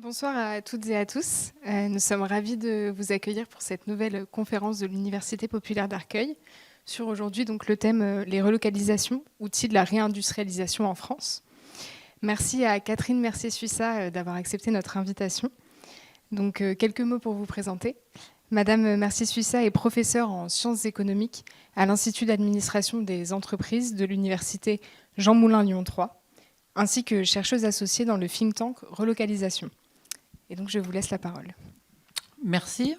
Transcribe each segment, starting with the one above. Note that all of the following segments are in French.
Bonsoir à toutes et à tous. Nous sommes ravis de vous accueillir pour cette nouvelle conférence de l'Université populaire d'Arcueil sur aujourd'hui donc le thème les relocalisations, outils de la réindustrialisation en France. Merci à Catherine Mercier-Suissa d'avoir accepté notre invitation. Donc quelques mots pour vous présenter. Madame Mercier-Suissa est professeure en sciences économiques à l'Institut d'administration des entreprises de l'Université Jean Moulin Lyon 3, ainsi que chercheuse associée dans le think tank Relocalisation. Et donc, je vous laisse la parole. Merci.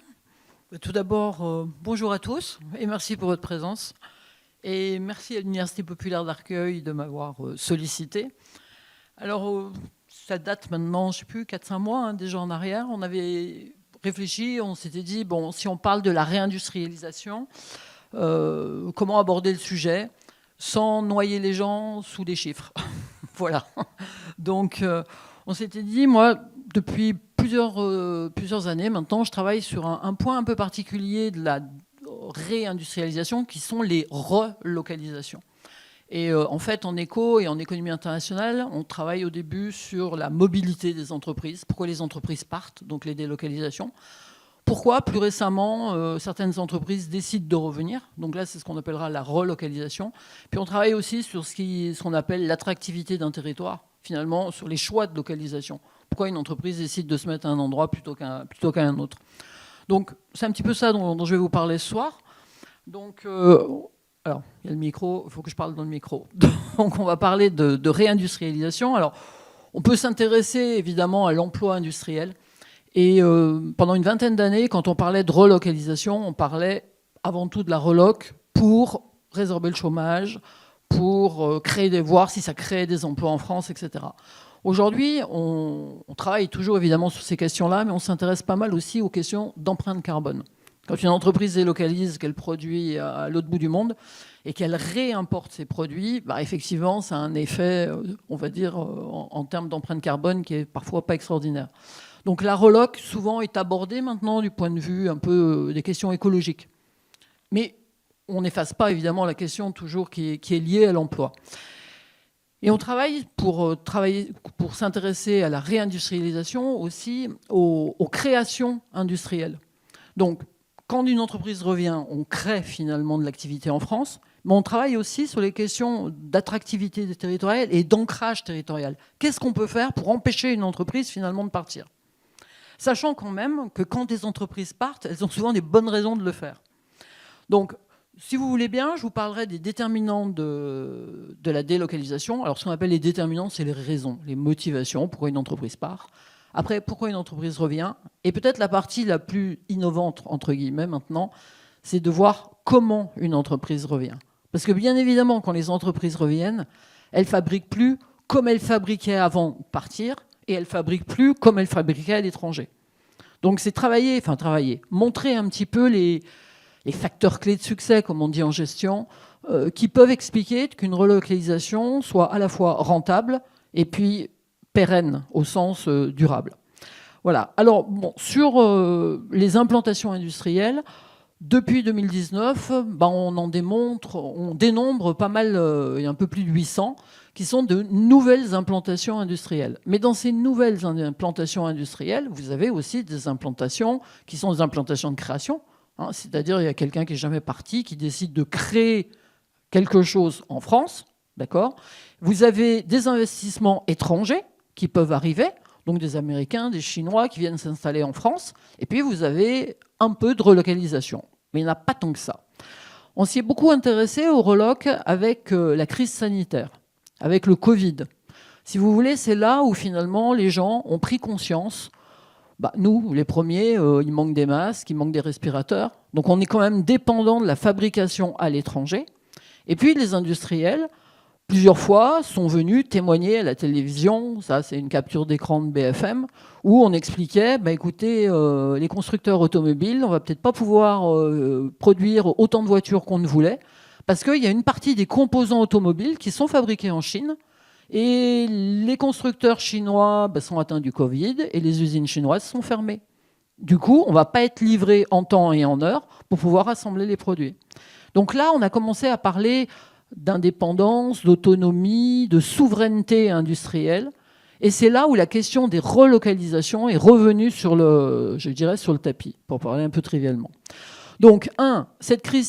Tout d'abord, bonjour à tous et merci pour votre présence. Et merci à l'Université populaire d'Arcueil de m'avoir sollicité. Alors, ça date maintenant, je ne sais plus, 4-5 mois déjà en arrière. On avait réfléchi, on s'était dit, bon, si on parle de la réindustrialisation, comment aborder le sujet sans noyer les gens sous des chiffres. Voilà. Donc, on s'était dit, moi, depuis plusieurs années maintenant, je travaille sur un point un peu particulier de la réindustrialisation qui sont les relocalisations. Et en fait, en éco et en économie internationale, on travaille au début sur la mobilité des entreprises. Pourquoi les entreprises partent, donc les délocalisations. Pourquoi, plus récemment, certaines entreprises décident de revenir. Donc là, c'est ce qu'on appellera la relocalisation. Puis on travaille aussi sur ce qu'on appelle l'attractivité d'un territoire, finalement, sur les choix de localisation. Pourquoi une entreprise décide de se mettre à un endroit plutôt qu'à un autre. Donc, c'est un petit peu ça dont je vais vous parler ce soir. Donc, alors, il y a le micro, il faut que je parle dans le micro. Donc, on va parler de réindustrialisation. Alors, on peut s'intéresser évidemment à l'emploi industriel. Et pendant une vingtaine d'années, quand on parlait de relocalisation, on parlait avant tout de la reloc pour résorber le chômage, pour voir si ça crée des emplois en France, etc. Aujourd'hui, on travaille toujours évidemment sur ces questions-là, mais on s'intéresse pas mal aussi aux questions d'empreinte carbone. Quand une entreprise délocalise, qu'elle produit à l'autre bout du monde et qu'elle réimporte ses produits, bah effectivement, ça a un effet, on va dire, en termes d'empreinte carbone qui est parfois pas extraordinaire. Donc la reloc, souvent, est abordée maintenant du point de vue un peu des questions écologiques. Mais on n'efface pas, évidemment, la question toujours qui est liée à l'emploi. Et on travaille pour s'intéresser à la réindustrialisation aussi aux créations industrielles. Donc, quand une entreprise revient, on crée finalement de l'activité en France, mais on travaille aussi sur les questions d'attractivité territoriale et d'ancrage territorial. Qu'est-ce qu'on peut faire pour empêcher une entreprise finalement de partir ? Sachant quand même que quand des entreprises partent, elles ont souvent des bonnes raisons de le faire. Donc, si vous voulez bien, je vous parlerai des déterminants de la délocalisation. Alors, ce qu'on appelle les déterminants, c'est les raisons, les motivations, pourquoi une entreprise part. Après, pourquoi une entreprise revient. Et peut-être la partie la plus innovante, entre guillemets, maintenant, c'est de voir comment une entreprise revient. Parce que bien évidemment, quand les entreprises reviennent, elles ne fabriquent plus comme elles fabriquaient avant de partir, et elles ne fabriquent plus comme elles fabriquaient à l'étranger. Donc, c'est montrer un petit peu les facteurs clés de succès, comme on dit en gestion, qui peuvent expliquer qu'une relocalisation soit à la fois rentable et puis pérenne, au sens durable. Voilà. Alors, bon, sur les implantations industrielles, depuis 2019, on dénombre pas mal, il y a un peu plus de 800, qui sont de nouvelles implantations industrielles. Mais dans ces nouvelles implantations industrielles, vous avez aussi des implantations qui sont des implantations de création. C'est-à-dire, il y a quelqu'un qui n'est jamais parti, qui décide de créer quelque chose en France. D'accord ? Vous avez des investissements étrangers qui peuvent arriver, donc des Américains, des Chinois qui viennent s'installer en France. Et puis, vous avez un peu de relocalisation. Mais il n'y en a pas tant que ça. On s'y est beaucoup intéressé au reloc avec la crise sanitaire, avec le Covid. Si vous voulez, c'est là où finalement les gens ont pris conscience. Nous, les premiers, il manque des masques, il manque des respirateurs. Donc on est quand même dépendant de la fabrication à l'étranger. Et puis les industriels, plusieurs fois, sont venus témoigner à la télévision. Ça, c'est une capture d'écran de BFM, où on expliquait, écoutez, les constructeurs automobiles, on va peut-être pas pouvoir produire autant de voitures qu'on ne voulait, parce qu'il y a une partie des composants automobiles qui sont fabriqués en Chine. Et les constructeurs chinois sont atteints du Covid et les usines chinoises sont fermées. Du coup, on ne va pas être livré en temps et en heure pour pouvoir assembler les produits. Donc là, on a commencé à parler d'indépendance, d'autonomie, de souveraineté industrielle. Et c'est là où la question des relocalisations est revenue sur le tapis, pour parler un peu trivialement. Donc, cette crise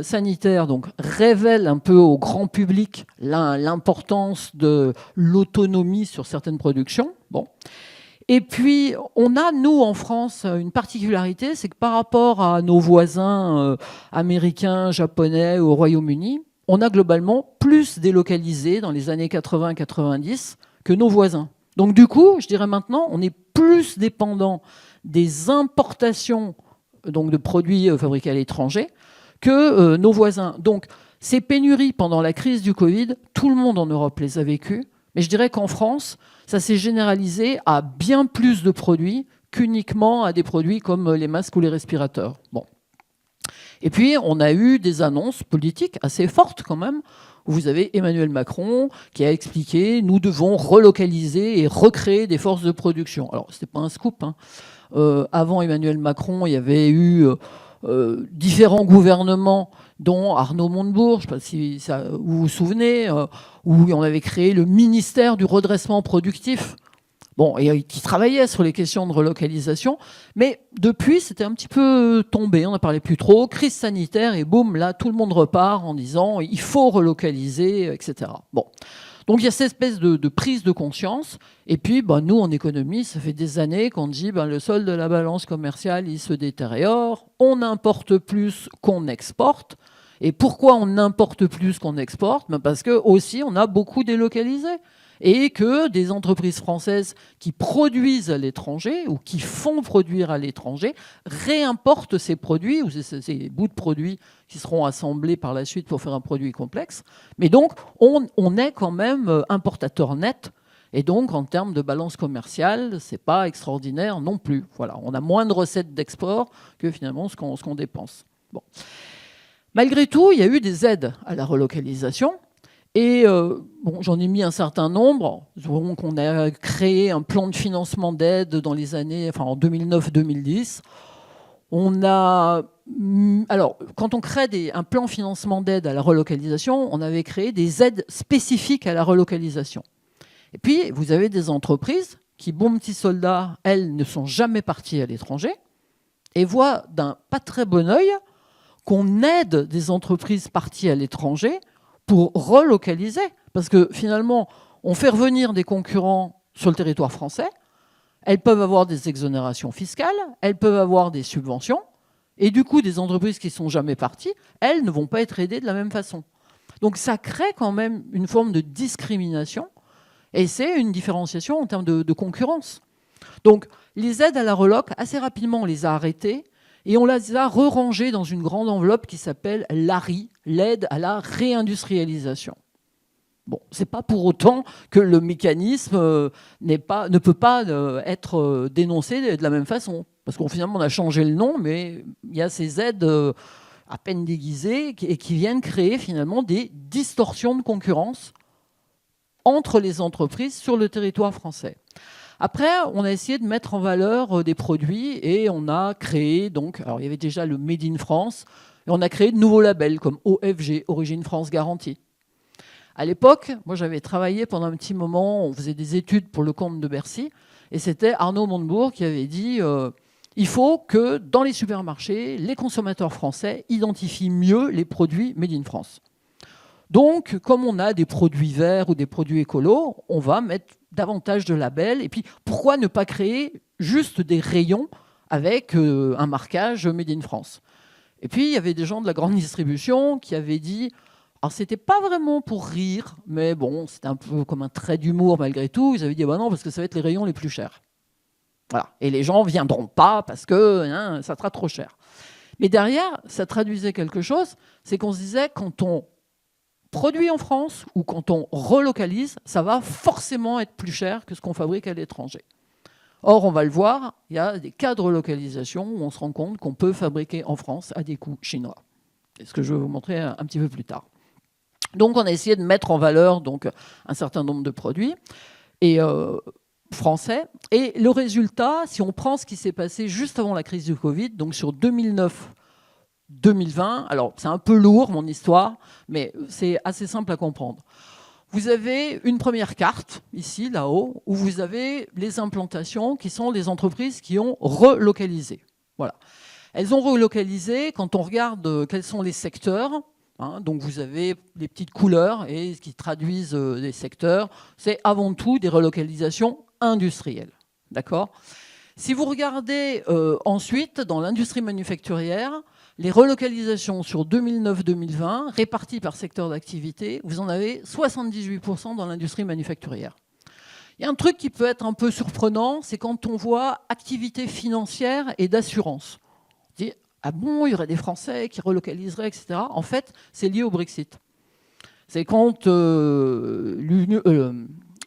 sanitaire donc, révèle un peu au grand public l'importance de l'autonomie sur certaines productions. Bon. Et puis, on a, nous, en France, une particularité, c'est que par rapport à nos voisins américains, japonais ou au Royaume-Uni, on a globalement plus délocalisé dans les années 80-90 que nos voisins. Donc, du coup, je dirais maintenant, on est plus dépendant des importations donc de produits fabriqués à l'étranger que nos voisins. Donc, ces pénuries pendant la crise du Covid, tout le monde en Europe les a vécues. Mais je dirais qu'en France, ça s'est généralisé à bien plus de produits qu'uniquement à des produits comme les masques ou les respirateurs. Bon. Et puis, on a eu des annonces politiques assez fortes quand même, où vous avez Emmanuel Macron qui a expliqué « nous devons relocaliser et recréer des forces de production ». Alors, ce n'était pas un scoop, hein. Avant Emmanuel Macron, il y avait eu différents gouvernements, dont Arnaud Montebourg, je ne sais pas si vous vous souvenez, où on avait créé le ministère du redressement productif. Bon, et qui travaillait sur les questions de relocalisation. Mais depuis, c'était un petit peu tombé, on n'en parlait plus trop. Crise sanitaire, et boum, là, tout le monde repart en disant il faut relocaliser, etc. Bon. Donc il y a cette espèce de prise de conscience. Et puis, nous, en économie, ça fait des années qu'on dit le solde de la balance commerciale, il se détériore. On importe plus qu'on exporte. Et pourquoi on importe plus qu'on exporte? Parce que aussi, on a beaucoup délocalisé. Et que des entreprises françaises qui produisent à l'étranger ou qui font produire à l'étranger réimportent ces produits ou ces bouts de produits qui seront assemblés par la suite pour faire un produit complexe. Mais donc, on est quand même importateur net. Et donc, en termes de balance commerciale, ce n'est pas extraordinaire non plus. Voilà, on a moins de recettes d'export que finalement ce qu'on dépense. Bon. Malgré tout, il y a eu des aides à la relocalisation. Et j'en ai mis un certain nombre. Donc, on a créé un plan de financement d'aide dans les années, en 2009-2010. Alors, quand on crée un plan de financement d'aide à la relocalisation, on avait créé des aides spécifiques à la relocalisation. Et puis, vous avez des entreprises qui, bon petits soldats, elles ne sont jamais parties à l'étranger et voient d'un pas très bon œil qu'on aide des entreprises parties à l'étranger pour relocaliser. Parce que finalement, on fait revenir des concurrents sur le territoire français. Elles peuvent avoir des exonérations fiscales, elles peuvent avoir des subventions. Et du coup, des entreprises qui ne sont jamais parties, elles ne vont pas être aidées de la même façon. Donc ça crée quand même une forme de discrimination. Et c'est une différenciation en termes de concurrence. Donc les aides à la reloc, assez rapidement, on les a arrêtées. Et on les a re-rangées dans une grande enveloppe qui s'appelle l'ARI, l'aide à la réindustrialisation. Bon, ce n'est pas pour autant que le mécanisme ne peut pas être dénoncé de la même façon. Parce qu'on finalement, on a changé le nom, mais il y a ces aides à peine déguisées et qui viennent créer finalement des distorsions de concurrence entre les entreprises sur le territoire français. Après, on a essayé de mettre en valeur des produits et on a créé, alors il y avait déjà le Made in France, et on a créé de nouveaux labels comme OFG, Origine France Garantie. À l'époque, moi j'avais travaillé pendant un petit moment, on faisait des études pour le compte de Bercy, et c'était Arnaud Montebourg qui avait dit il faut que dans les supermarchés, les consommateurs français identifient mieux les produits Made in France. Donc, comme on a des produits verts ou des produits écolos, on va mettre davantage de labels. Et puis, pourquoi ne pas créer juste des rayons avec un marquage Made in France? Et puis, il y avait des gens de la grande distribution qui avaient dit, alors c'était pas vraiment pour rire, mais bon, c'était un peu comme un trait d'humour malgré tout. Ils avaient dit, non, parce que ça va être les rayons les plus chers. Voilà. Et les gens ne viendront pas parce que ça sera trop cher. Mais derrière, ça traduisait quelque chose, c'est qu'on se disait, quand on produit en France ou quand on relocalise, ça va forcément être plus cher que ce qu'on fabrique à l'étranger. Or, on va le voir, il y a des cas de relocalisation où on se rend compte qu'on peut fabriquer en France à des coûts chinois. C'est ce que je vais vous montrer un petit peu plus tard. Donc, on a essayé de mettre en valeur un certain nombre de produits français. Et le résultat, si on prend ce qui s'est passé juste avant la crise du Covid, donc sur 2009-2020, alors c'est un peu lourd mon histoire, mais c'est assez simple à comprendre. vous avez une première carte, ici, là-haut, où vous avez les implantations qui sont les entreprises qui ont relocalisé. Voilà. Elles ont relocalisé, quand on regarde quels sont les secteurs, hein, donc vous avez les petites couleurs et ce qui traduisent les secteurs, c'est avant tout des relocalisations industrielles. D'accord ? Si vous regardez ensuite dans l'industrie manufacturière, les relocalisations sur 2009-2020, réparties par secteur d'activité, vous en avez 78% dans l'industrie manufacturière. Il y a un truc qui peut être un peu surprenant, c'est quand on voit activité financière et d'assurance. On dit, ah bon, il y aurait des Français qui relocaliseraient, etc. En fait, c'est lié au Brexit. C'est quand le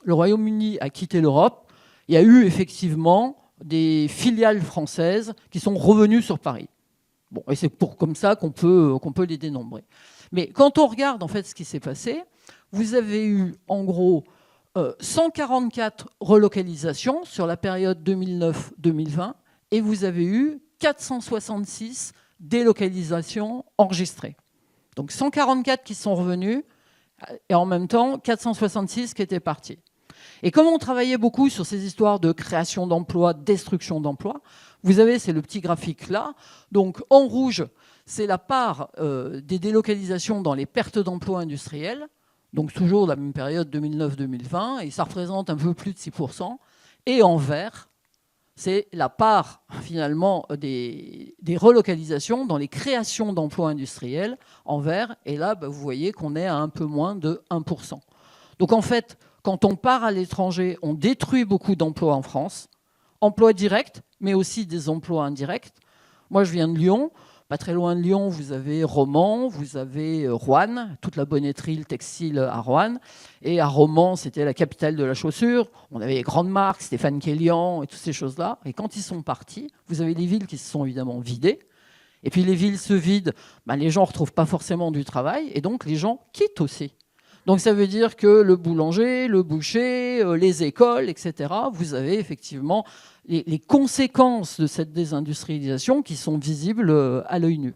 Royaume-Uni a quitté l'Europe, il y a eu effectivement des filiales françaises qui sont revenues sur Paris. Bon, et c'est comme ça qu'on peut les dénombrer. Mais quand on regarde en fait ce qui s'est passé, vous avez eu en gros 144 relocalisations sur la période 2009-2020 et vous avez eu 466 délocalisations enregistrées. Donc 144 qui sont revenus et en même temps 466 qui étaient partis. Et comme on travaillait beaucoup sur ces histoires de création d'emplois, destruction d'emplois, vous avez, c'est le petit graphique là, donc en rouge, c'est la part des délocalisations dans les pertes d'emplois industriels, donc toujours la même période 2009-2020, et ça représente un peu plus de 6%, et en vert, c'est la part finalement des relocalisations dans les créations d'emplois industriels en vert, et là vous voyez qu'on est à un peu moins de 1%. Donc en fait, quand on part à l'étranger, on détruit beaucoup d'emplois en France, emplois directs, mais aussi des emplois indirects. Moi, je viens de Lyon. Pas très loin de Lyon, vous avez Romans, vous avez Roanne, toute la bonneterie, le textile à Roanne. Et à Romans, c'était la capitale de la chaussure. On avait les grandes marques, Stéphane Kélian et toutes ces choses-là. Et quand ils sont partis, vous avez les villes qui se sont évidemment vidées. Et puis les villes se vident, les gens ne retrouvent pas forcément du travail. Et donc les gens quittent aussi. Donc ça veut dire que le boulanger, le boucher, les écoles, etc., vous avez effectivement les conséquences de cette désindustrialisation qui sont visibles à l'œil nu.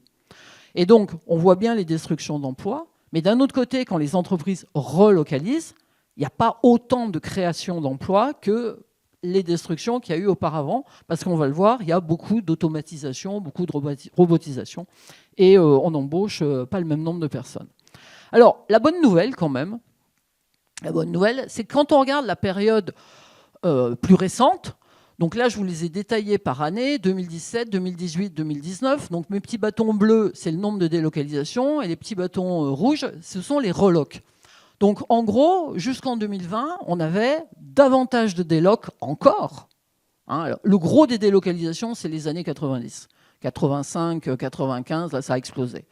Et donc, on voit bien les destructions d'emplois, mais d'un autre côté, quand les entreprises relocalisent, il n'y a pas autant de création d'emplois que les destructions qu'il y a eu auparavant, parce qu'on va le voir, il y a beaucoup d'automatisation, beaucoup de robotisation, et on n'embauche pas le même nombre de personnes. Alors, la bonne nouvelle quand même, c'est que quand on regarde la période plus récente, donc là je vous les ai détaillés par année, 2017, 2018, 2019, donc mes petits bâtons bleus c'est le nombre de délocalisations et les petits bâtons rouges ce sont les relocs. Donc en gros, jusqu'en 2020, on avait davantage de délocs encore. Alors, le gros des délocalisations c'est les années 90, 85, 95, là ça a explosé.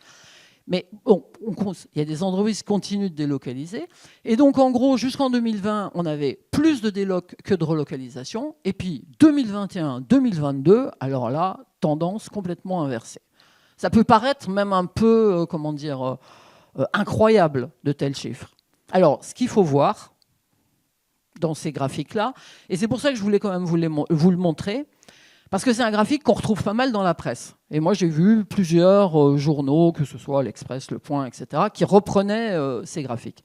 Mais bon, il y a des entreprises qui continuent de délocaliser. Et donc, en gros, jusqu'en 2020, on avait plus de délocs que de relocalisation. Et puis, 2021, 2022, alors là, tendance complètement inversée. Ça peut paraître même un peu, incroyable de tels chiffres. Alors, ce qu'il faut voir dans ces graphiques-là, et c'est pour ça que je voulais quand même vous le montrer, parce que c'est un graphique qu'on retrouve pas mal dans la presse. Et moi, j'ai vu plusieurs journaux, que ce soit l'Express, Le Point, etc., qui reprenaient ces graphiques.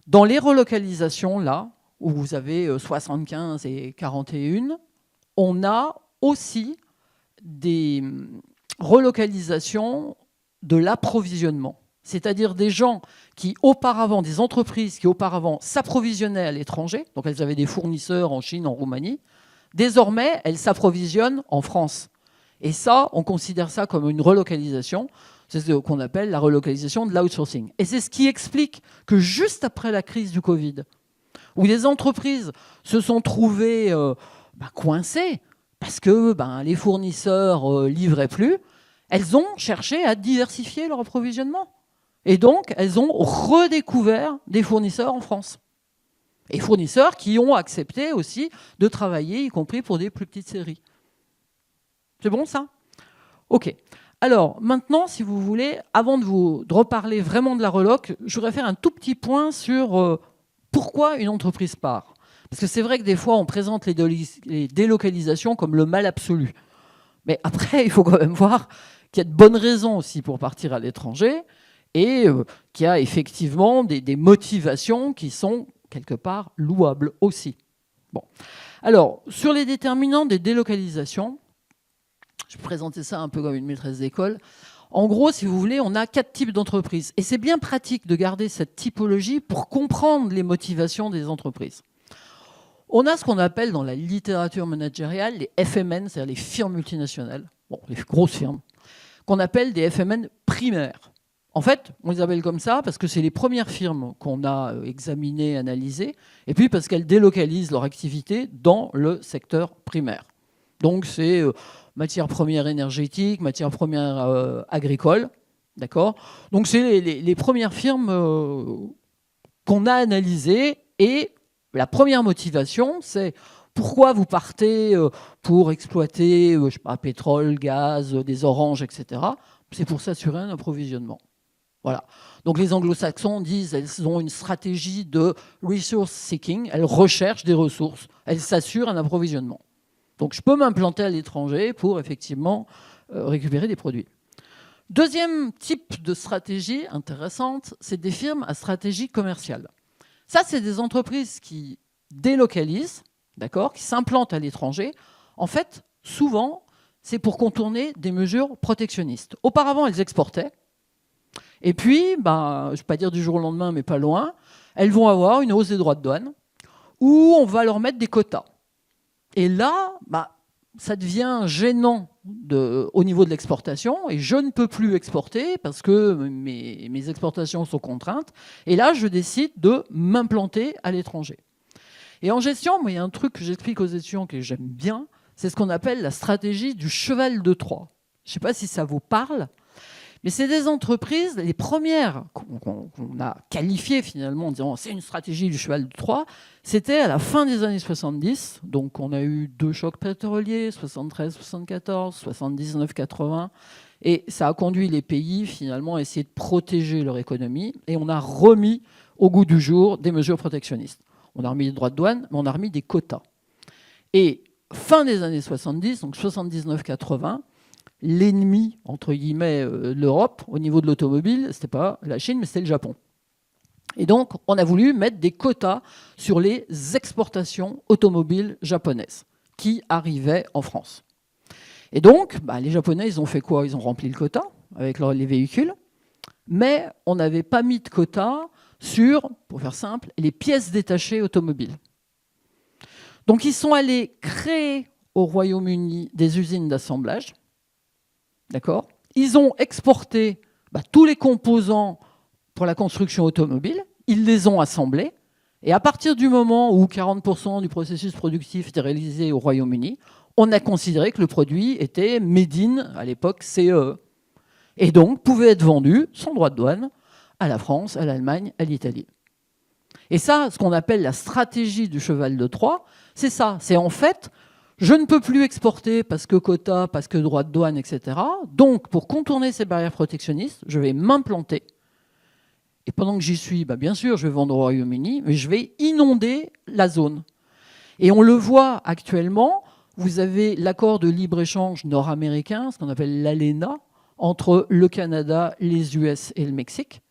Dans les relocalisations, là, où vous avez 75 et 41, on a aussi des relocalisations de l'approvisionnement. C'est-à-dire des gens qui auparavant, des entreprises qui auparavant s'approvisionnaient à l'étranger, donc elles avaient des fournisseurs en Chine, en Roumanie. Désormais, elles s'approvisionnent en France. Et ça, on considère ça comme une relocalisation. C'est ce qu'on appelle la relocalisation de l'outsourcing. Et c'est ce qui explique que juste après la crise du Covid, où les entreprises se sont trouvées coincées parce que les fournisseurs livraient plus, elles ont cherché à diversifier leur approvisionnement. Et donc, elles ont redécouvert des fournisseurs en France. Et fournisseurs qui ont accepté aussi de travailler, y compris pour des plus petites séries. C'est bon, ça ? OK. Alors, maintenant, si vous voulez, avant de reparler vraiment de la reloc, je voudrais faire un tout petit point sur pourquoi une entreprise part. Parce que c'est vrai que des fois, on présente les délocalisations comme le mal absolu. Mais après, il faut quand même voir qu'il y a de bonnes raisons aussi pour partir à l'étranger. et qui a effectivement des motivations qui sont quelque part louables aussi. Bon. Alors, sur les déterminants des délocalisations, je vais présenter ça un peu comme une maîtresse d'école. En gros, si vous voulez, on a 4 types d'entreprises. Et c'est bien pratique de garder cette typologie pour comprendre les motivations des entreprises. On a ce qu'on appelle dans la littérature managériale les FMN, c'est-à-dire les firmes multinationales, bon, les grosses firmes, qu'on appelle des FMN primaires. En fait, on les appelle comme ça parce que c'est les premières firmes qu'on a examinées, analysées, et puis parce qu'elles délocalisent leur activité dans le secteur primaire. Donc c'est matières premières énergétiques, matières premières agricoles, d'accord ? Donc c'est les premières firmes qu'on a analysées, et la première motivation, c'est pourquoi vous partez pour exploiter je sais pas, pétrole, gaz, des oranges, etc. C'est pour s'assurer un approvisionnement. Voilà. Donc les anglo-saxons disent qu'elles ont une stratégie de resource seeking, elles recherchent des ressources, elles s'assurent un approvisionnement. Donc je peux m'implanter à l'étranger pour effectivement récupérer des produits. Deuxième type de stratégie intéressante, c'est des firmes à stratégie commerciale. Ça, c'est des entreprises qui délocalisent, d'accord, qui s'implantent à l'étranger. En fait, souvent, c'est pour contourner des mesures protectionnistes. Auparavant, elles exportaient. Et puis, je ne vais pas dire du jour au lendemain, mais pas loin, elles vont avoir une hausse des droits de douane où on va leur mettre des quotas. Et là, ça devient gênant au niveau de l'exportation, et je ne peux plus exporter parce que mes exportations sont contraintes. Et là, je décide de m'implanter à l'étranger. Et en gestion, il y a un truc que j'explique aux étudiants que j'aime bien, c'est ce qu'on appelle la stratégie du cheval de Troie. Je ne sais pas si ça vous parle, mais c'est des entreprises, les premières qu'on a qualifiées finalement en disant c'est une stratégie du cheval de Troie, c'était à la fin des années 70. Donc on a eu 2 chocs pétroliers, 73, 74, 79, 80. Et ça a conduit les pays finalement à essayer de protéger leur économie. Et on a remis au goût du jour des mesures protectionnistes. On a remis des droits de douane, mais on a remis des quotas. Et fin des années 70, donc 79, 80, l'ennemi, entre guillemets, l'Europe, au niveau de l'automobile, ce n'était pas la Chine, mais c'était le Japon. Et donc, on a voulu mettre des quotas sur les exportations automobiles japonaises qui arrivaient en France. Et donc, les Japonais, ils ont fait quoi ? Ils ont rempli le quota avec les véhicules, mais on n'avait pas mis de quota sur, pour faire simple, les pièces détachées automobiles. Donc, ils sont allés créer au Royaume-Uni des usines d'assemblage. D'accord ? Ils ont exporté tous les composants pour la construction automobile, ils les ont assemblés, et à partir du moment où 40% du processus productif était réalisé au Royaume-Uni, on a considéré que le produit était made in, à l'époque CE, et donc pouvait être vendu sans droit de douane à la France, à l'Allemagne, à l'Italie. Et ça, ce qu'on appelle la stratégie du cheval de Troie, c'est ça, c'est en fait... Je ne peux plus exporter parce que quota, parce que droit de douane, etc. Donc, pour contourner ces barrières protectionnistes, je vais m'implanter. Et pendant que j'y suis, bien sûr, je vais vendre au Royaume-Uni, mais je vais inonder la zone. Et on le voit actuellement, vous avez l'accord de libre-échange nord-américain, ce qu'on appelle l'ALENA, entre le Canada, les US et le Mexique.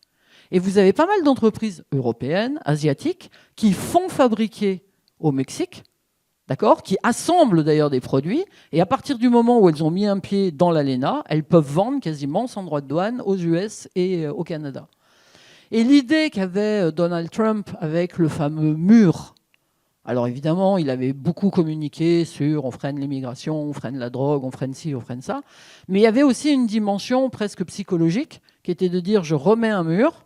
Et vous avez pas mal d'entreprises européennes, asiatiques, qui font fabriquer au Mexique, d'accord, qui assemblent d'ailleurs des produits, et à partir du moment où elles ont mis un pied dans l'ALENA, elles peuvent vendre quasiment sans droit de douane aux US et au Canada. Et l'idée qu'avait Donald Trump avec le fameux mur, alors évidemment, il avait beaucoup communiqué sur on freine l'immigration, on freine la drogue, on freine ci, on freine ça, mais il y avait aussi une dimension presque psychologique qui était de dire je remets un mur,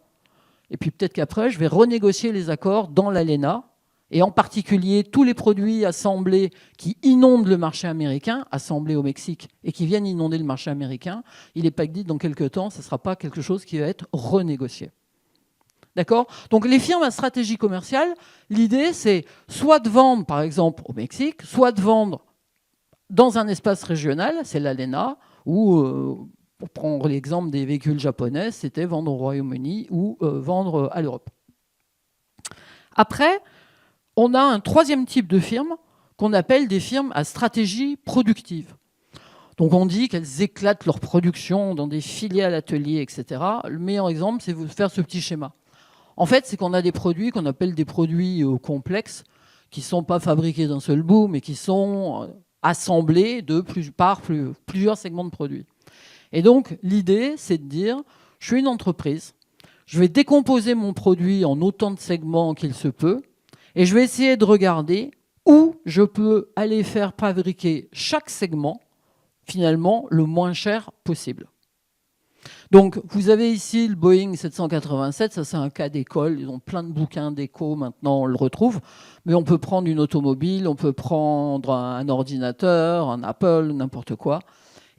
et puis peut-être qu'après je vais renégocier les accords dans l'ALENA, et en particulier tous les produits assemblés qui inondent le marché américain, assemblés au Mexique, et qui viennent inonder le marché américain, il n'est pas dit que dans quelques temps, ce ne sera pas quelque chose qui va être renégocié. D'accord ? Donc les firmes à stratégie commerciale, l'idée c'est soit de vendre par exemple au Mexique, soit de vendre dans un espace régional, c'est l'ALENA, ou pour prendre l'exemple des véhicules japonais, c'était vendre au Royaume-Uni ou vendre à l'Europe. Après, on a un troisième type de firme qu'on appelle des firmes à stratégie productive. Donc on dit qu'elles éclatent leur production dans des filiales, ateliers, etc. Le meilleur exemple, c'est de faire ce petit schéma. En fait, c'est qu'on a des produits qu'on appelle des produits complexes, qui ne sont pas fabriqués d'un seul bout, mais qui sont assemblés par plusieurs segments de produits. Et donc, l'idée, c'est de dire, je suis une entreprise, je vais décomposer mon produit en autant de segments qu'il se peut, et je vais essayer de regarder où je peux aller faire fabriquer chaque segment, finalement, le moins cher possible. Donc, vous avez ici le Boeing 787, ça c'est un cas d'école, ils ont plein de bouquins d'éco, maintenant on le retrouve, mais on peut prendre une automobile, on peut prendre un ordinateur, un Apple, n'importe quoi,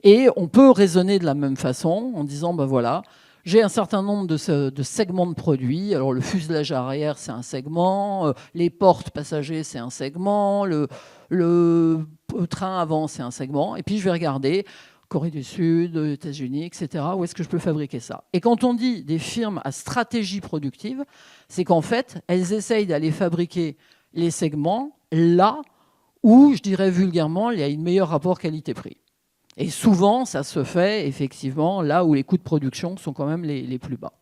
et on peut raisonner de la même façon en disant, ben voilà, j'ai un certain nombre de segments de produits, alors le fuselage arrière c'est un segment, les portes passagers c'est un segment, le train avant c'est un segment, et puis je vais regarder Corée du Sud, États-Unis, etc. Où est-ce que je peux fabriquer ça? Et quand on dit des firmes à stratégie productive, c'est qu'en fait, elles essayent d'aller fabriquer les segments là où, je dirais vulgairement, il y a un meilleur rapport qualité-prix. Et souvent, ça se fait effectivement là où les coûts de production sont quand même les plus bas.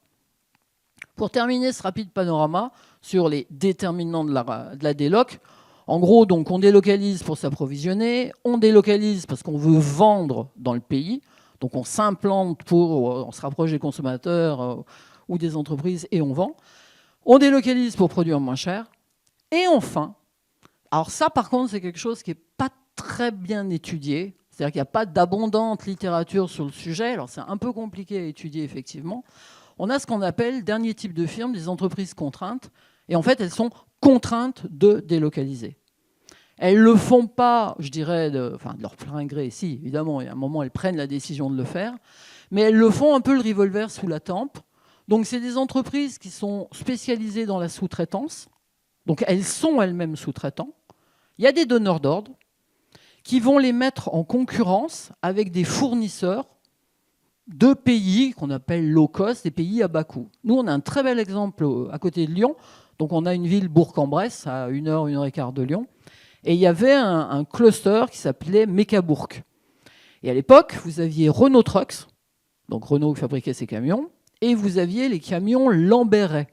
Pour terminer ce rapide panorama sur les déterminants de la déloc, en gros, donc, on délocalise pour s'approvisionner, on délocalise parce qu'on veut vendre dans le pays, donc on s'implante on se rapproche des consommateurs ou des entreprises et on vend. On délocalise pour produire moins cher. Et enfin, alors ça par contre c'est quelque chose qui n'est pas très bien étudié, c'est-à-dire qu'il n'y a pas d'abondante littérature sur le sujet, alors c'est un peu compliqué à étudier effectivement. On a ce qu'on appelle, dernier type de firme, des entreprises contraintes, et en fait elles sont contraintes de délocaliser. Elles ne le font pas, je dirais, de leur plein gré, si, évidemment, il y a un moment, elles prennent la décision de le faire, mais elles le font un peu le revolver sous la tempe. Donc, c'est des entreprises qui sont spécialisées dans la sous-traitance, donc elles sont elles-mêmes sous-traitants. Il y a des donneurs d'ordre qui vont les mettre en concurrence avec des fournisseurs de pays qu'on appelle low cost, des pays à bas coût. Nous, on a un très bel exemple à côté de Lyon. Donc, on a une ville, Bourg-en-Bresse, à 1h et quart de Lyon. Et il y avait un cluster qui s'appelait Mecabourg. Et à l'époque, vous aviez Renault Trucks, donc Renault qui fabriquait ses camions, et vous aviez les camions Lamberet.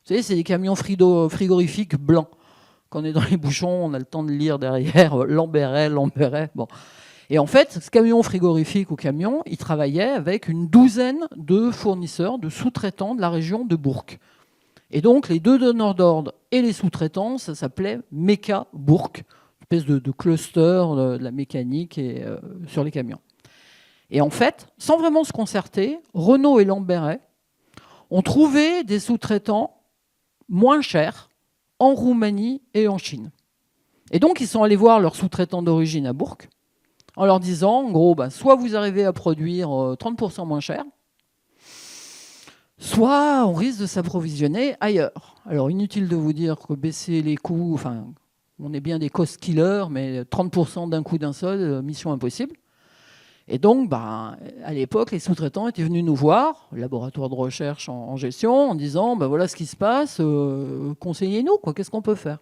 Vous savez, c'est des camions frigorifiques blancs. Quand on est dans les bouchons, on a le temps de lire derrière Lamberet. Bon. Et en fait, ce camion frigorifique ou camion, il travaillait avec une douzaine de fournisseurs, de sous-traitants de la région de Bourg. Et donc, les deux donneurs d'ordre et les sous-traitants, ça s'appelait Mecabourg, une espèce de cluster de la mécanique sur les camions. Et en fait, sans vraiment se concerter, Renault et Lamberet ont trouvé des sous-traitants moins chers en Roumanie et en Chine. Et donc, ils sont allés voir leurs sous-traitants d'origine à Bourg en leur disant, en gros, soit vous arrivez à produire 30% moins cher, soit on risque de s'approvisionner ailleurs. Alors, inutile de vous dire que baisser les coûts, on est bien des cost killers, mais 30% d'un coup d'un seul, mission impossible. Et donc, à l'époque, les sous-traitants étaient venus nous voir, laboratoire de recherche en gestion, en disant, voilà ce qui se passe, conseillez-nous, qu'est-ce qu'on peut faire?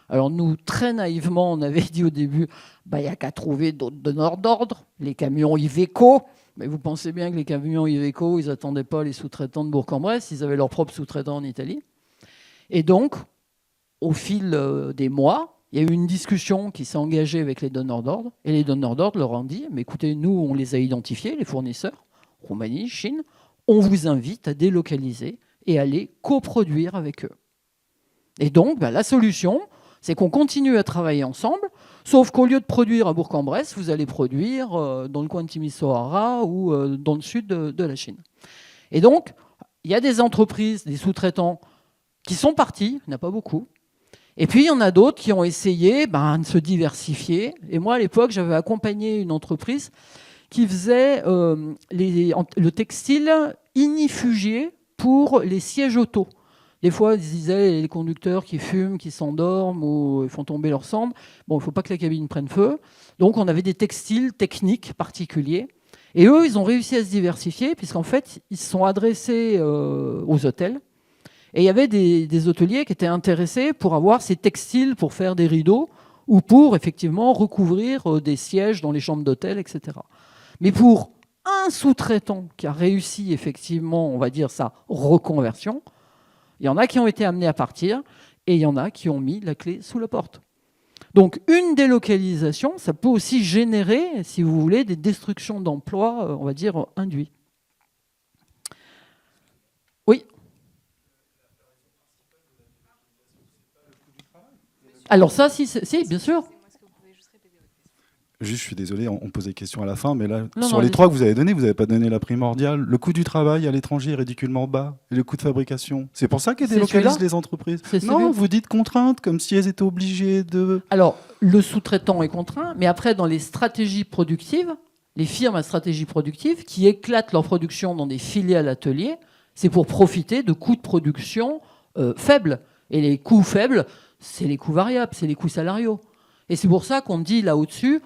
Alors nous, très naïvement, on avait dit au début, il n'y a qu'à trouver d'autres donneurs d'ordre, les camions Iveco. Mais vous pensez bien que les camions Iveco, ils n'attendaient pas les sous-traitants de Bourg-en-Bresse, ils avaient leurs propres sous-traitants en Italie. Et donc, au fil des mois, il y a eu une discussion qui s'est engagée avec les donneurs d'ordre, et les donneurs d'ordre leur ont dit, mais écoutez, nous, on les a identifiés, les fournisseurs, Roumanie, Chine, on vous invite à délocaliser et à les coproduire avec eux. Et donc, la solution, c'est qu'on continue à travailler ensemble, sauf qu'au lieu de produire à Bourg-en-Bresse, vous allez produire dans le coin de Timisoara ou dans le sud de la Chine. Et donc, il y a des entreprises, des sous-traitants qui sont partis, il n'y en a pas beaucoup. Et puis, il y en a d'autres qui ont essayé de se diversifier. Et moi, à l'époque, j'avais accompagné une entreprise qui faisait le textile ignifugié pour les sièges auto. Des fois, ils disaient les conducteurs qui fument, qui s'endorment ou ils font tomber leurs cendres. Bon, il ne faut pas que la cabine prenne feu. Donc, on avait des textiles techniques particuliers. Et eux, ils ont réussi à se diversifier puisqu'en fait, ils se sont adressés aux hôtels. Et il y avait des hôteliers qui étaient intéressés pour avoir ces textiles pour faire des rideaux ou pour effectivement recouvrir des sièges dans les chambres d'hôtel, etc. Mais pour un sous-traitant qui a réussi effectivement, on va dire, sa reconversion, il y en a qui ont été amenés à partir et il y en a qui ont mis la clé sous la porte. Donc une délocalisation, ça peut aussi générer, si vous voulez, des destructions d'emplois, on va dire, induits. Oui. Alors ça, si, bien sûr. Juste, je suis désolé, on pose des questions à la fin, mais là, Non, sur les trois que vous avez donnés, vous n'avez pas donné la primordiale. Le coût du travail à l'étranger est ridiculement bas, et le coût de fabrication. C'est pour ça qu'elles délocalisent les entreprises. Non, vous dites contraintes, comme si elles étaient obligées de... Alors, le sous-traitant est contraint, mais après, dans les stratégies productives, les firmes à stratégie productive qui éclatent leur production dans des filiales ateliers, c'est pour profiter de coûts de production faibles. Et les coûts faibles, c'est les coûts variables, c'est les coûts salariaux. Et c'est pour ça qu'on dit là au-dessus,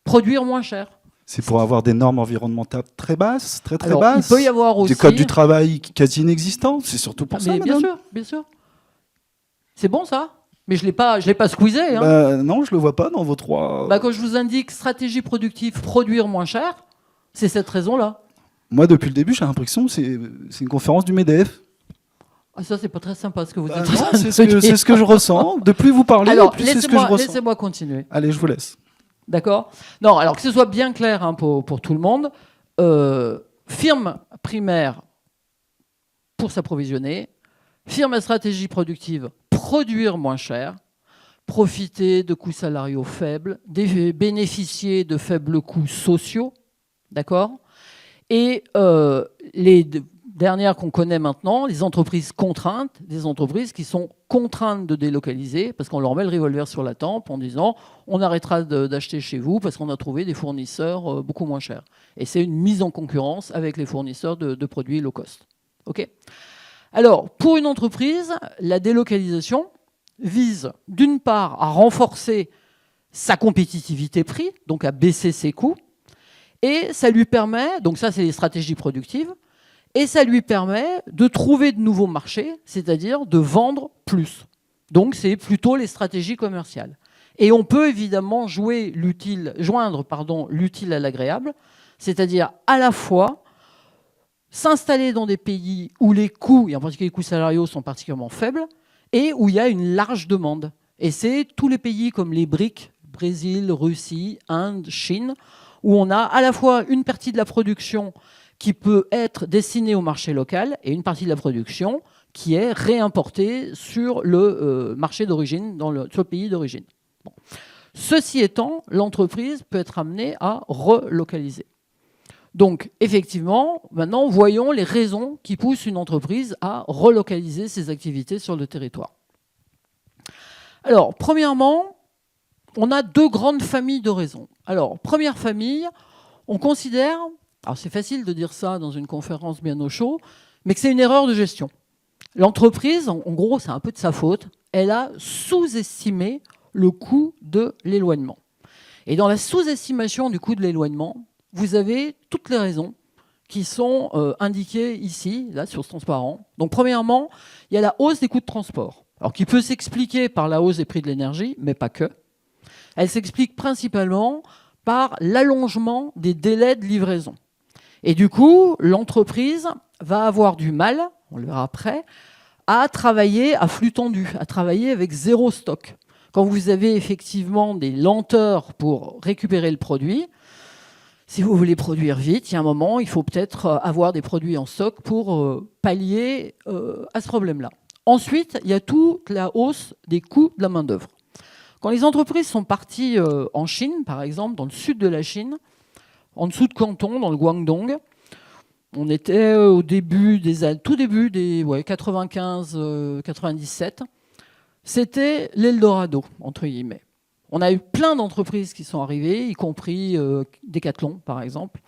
produire moins cher. C'est pour avoir des normes environnementales très basses, très Alors, basses. Il peut y avoir aussi... Des codes du travail quasi inexistants. C'est surtout pour ça, bien madame. sûr, bien sûr. C'est bon, ça? Mais je l'ai pas squeezé. Hein. Non, je le vois pas dans vos trois... Quand je vous indique stratégie productive, produire moins cher, c'est cette raison-là. Moi, depuis le début, j'ai l'impression que c'est une conférence du MEDEF. Ah, ça, c'est pas très sympa ce que vous dites. Non, c'est ce que je ressens. De plus vous parlez, plus c'est ce que je ressens. Laissez-moi continuer. Allez, je vous laisse. D'accord? Non, alors que ce soit bien clair pour tout le monde, firme primaire pour s'approvisionner, firme à stratégie productive, produire moins cher, profiter de coûts salariaux faibles, bénéficier de faibles coûts sociaux, d'accord? Et les dernières qu'on connaît maintenant, les entreprises contraintes, des entreprises qui sont contraintes de délocaliser parce qu'on leur met le revolver sur la tempe en disant on arrêtera d'acheter chez vous parce qu'on a trouvé des fournisseurs beaucoup moins chers. Et c'est une mise en concurrence avec les fournisseurs de produits low cost. Okay ? Alors, pour une entreprise, la délocalisation vise d'une part à renforcer sa compétitivité prix, donc à baisser ses coûts, et ça lui permet, donc ça c'est les stratégies productives, et ça lui permet de trouver de nouveaux marchés, c'est-à-dire de vendre plus. Donc c'est plutôt les stratégies commerciales. Et on peut évidemment joindre l'utile à l'agréable, c'est-à-dire à la fois s'installer dans des pays où les coûts, et en particulier les coûts salariaux, sont particulièrement faibles, et où il y a une large demande. Et c'est tous les pays comme les BRIC, Brésil, Russie, Inde, Chine, où on a à la fois une partie de la production qui peut être destinée au marché local et une partie de la production qui est réimportée sur le marché d'origine, sur le pays d'origine. Bon. Ceci étant, l'entreprise peut être amenée à relocaliser. Donc, effectivement, maintenant, voyons les raisons qui poussent une entreprise à relocaliser ses activités sur le territoire. Alors, premièrement, on a deux grandes familles de raisons. Alors, première famille, on considère, alors c'est facile de dire ça dans une conférence bien au chaud, mais que c'est une erreur de gestion. L'entreprise, en gros, c'est un peu de sa faute, elle a sous-estimé le coût de l'éloignement. Et dans la sous-estimation du coût de l'éloignement, vous avez toutes les raisons qui sont indiquées ici, là, sur ce transparent. Donc, premièrement, il y a la hausse des coûts de transport, alors qui peut s'expliquer par la hausse des prix de l'énergie, mais pas que. Elle s'explique principalement par l'allongement des délais de livraison. Et du coup, l'entreprise va avoir du mal, on le verra après, à travailler à flux tendu, à travailler avec zéro stock. Quand vous avez effectivement des lenteurs pour récupérer le produit, si vous voulez produire vite, il y a un moment, il faut peut-être avoir des produits en stock pour pallier à ce problème-là. Ensuite, il y a toute la hausse des coûts de la main-d'œuvre. Quand les entreprises sont parties en Chine, par exemple, dans le sud de la Chine, en dessous de Canton, dans le Guangdong, on était au début tout début des 95-97, c'était l'Eldorado, entre guillemets. On a eu plein d'entreprises qui sont arrivées, y compris Decathlon, par exemple.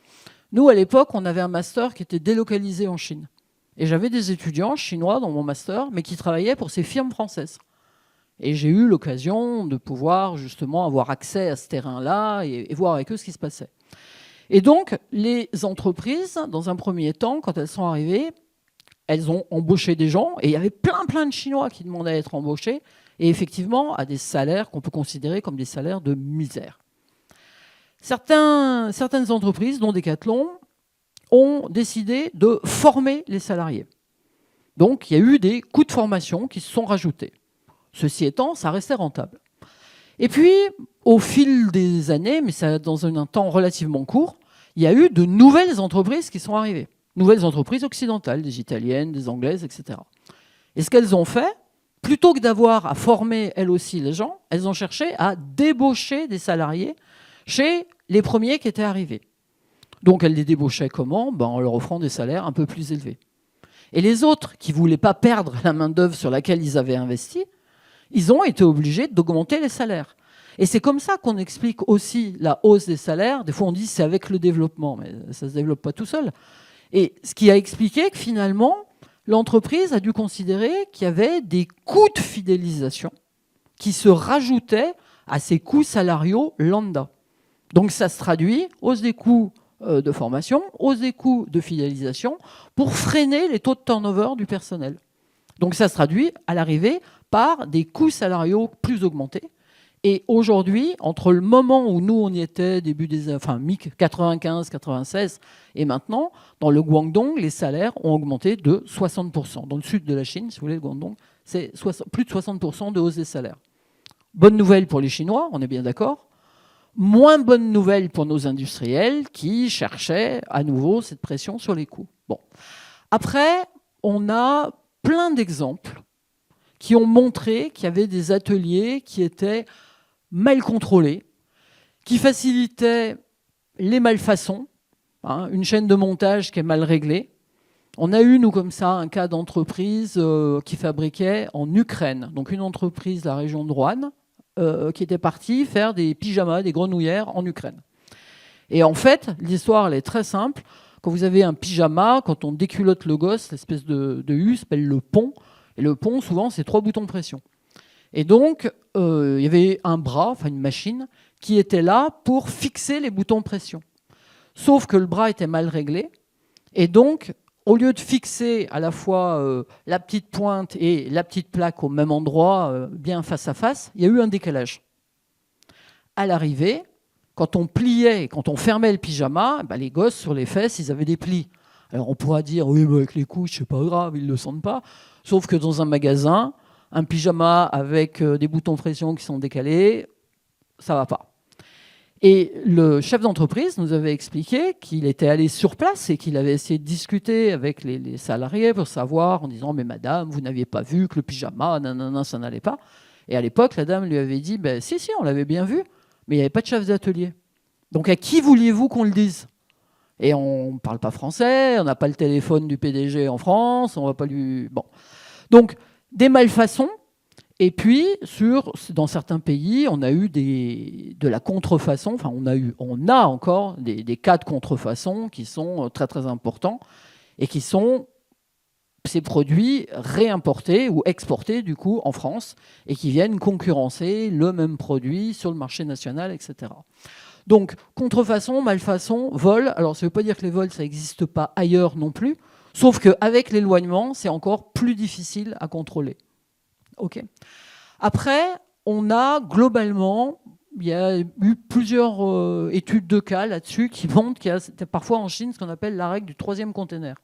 Nous, à l'époque, on avait un master qui était délocalisé en Chine. Et j'avais des étudiants chinois dans mon master, mais qui travaillaient pour ces firmes françaises. Et j'ai eu l'occasion de pouvoir justement avoir accès à ce terrain-là et voir avec eux ce qui se passait. Et donc, les entreprises, dans un premier temps, quand elles sont arrivées, elles ont embauché des gens, et il y avait plein de Chinois qui demandaient à être embauchés, et effectivement à des salaires qu'on peut considérer comme des salaires de misère. Certaines entreprises, dont Decathlon, ont décidé de former les salariés. Donc, il y a eu des coûts de formation qui se sont rajoutés. Ceci étant, ça restait rentable. Et puis, au fil des années, mais ça dans un temps relativement court, il y a eu de nouvelles entreprises qui sont arrivées. Nouvelles entreprises occidentales, des italiennes, des anglaises, etc. Et ce qu'elles ont fait, plutôt que d'avoir à former, elles aussi, les gens, elles ont cherché à débaucher des salariés chez les premiers qui étaient arrivés. Donc, elles les débauchaient comment ? En leur offrant des salaires un peu plus élevés. Et les autres, qui ne voulaient pas perdre la main-d'œuvre sur laquelle ils avaient investi, ils ont été obligés d'augmenter les salaires. Et c'est comme ça qu'on explique aussi la hausse des salaires. Des fois, on dit c'est avec le développement, mais ça ne se développe pas tout seul. Et ce qui a expliqué que finalement, l'entreprise a dû considérer qu'il y avait des coûts de fidélisation qui se rajoutaient à ces coûts salariaux lambda. Donc ça se traduit, hausse des coûts de formation, hausse des coûts de fidélisation pour freiner les taux de turnover du personnel. Donc ça se traduit à l'arrivée par des coûts salariaux plus augmentés. Et aujourd'hui, entre le moment où nous on y était, mi-95-96 et maintenant, dans le Guangdong, les salaires ont augmenté de 60%. Dans le sud de la Chine, si vous voulez, le Guangdong, c'est plus de 60% de hausse des salaires. Bonne nouvelle pour les Chinois, on est bien d'accord. Moins bonne nouvelle pour nos industriels qui cherchaient à nouveau cette pression sur les coûts. Bon. Après, on a plein d'exemples qui ont montré qu'il y avait des ateliers qui étaient mal contrôlés, qui facilitaient les malfaçons, une chaîne de montage qui est mal réglée. On a eu, nous, comme ça, un cas d'entreprise qui fabriquait en Ukraine, donc une entreprise de la région de Roanne, qui était partie faire des pyjamas, des grenouillères en Ukraine. Et en fait, l'histoire, elle est très simple. Quand vous avez un pyjama, quand on déculotte le gosse, l'espèce de U s'appelle le pont. Et le pont, souvent, c'est 3 boutons de pression. Et donc, il y avait un bras, enfin une machine, qui était là pour fixer les boutons de pression. Sauf que le bras était mal réglé. Et donc, au lieu de fixer à la fois la petite pointe et la petite plaque au même endroit, bien face à face, il y a eu un décalage. À l'arrivée, quand on pliait et quand on fermait le pyjama, les gosses, sur les fesses, ils avaient des plis. Alors on pourra dire, oui, mais avec les couches, c'est pas grave, ils ne le sentent pas. Sauf que dans un magasin, un pyjama avec des boutons de pression qui sont décalés, ça ne va pas. Et le chef d'entreprise nous avait expliqué qu'il était allé sur place et qu'il avait essayé de discuter avec les salariés pour savoir, en disant « Mais madame, vous n'aviez pas vu que le pyjama, nanana, ça n'allait pas ». Et à l'époque, la dame lui avait dit « Si, on l'avait bien vu, mais il n'y avait pas de chef d'atelier. Donc à qui vouliez-vous qu'on le dise ?» Et on ne parle pas français, on n'a pas le téléphone du PDG en France, on ne va pas lui... Bon. Donc, des malfaçons. Et puis, dans certains pays, on a eu de la contrefaçon, enfin on a encore des cas de contrefaçon qui sont très très importants et qui sont ces produits réimportés ou exportés du coup en France et qui viennent concurrencer le même produit sur le marché national, etc. Donc, contrefaçon, malfaçon, vol. Alors, ça ne veut pas dire que les vols, ça n'existe pas ailleurs non plus, sauf qu'avec l'éloignement, c'est encore plus difficile à contrôler. Okay. Après, on a globalement, il y a eu plusieurs études de cas là-dessus qui montrent qu'il y a parfois en Chine ce qu'on appelle la règle du 3e container.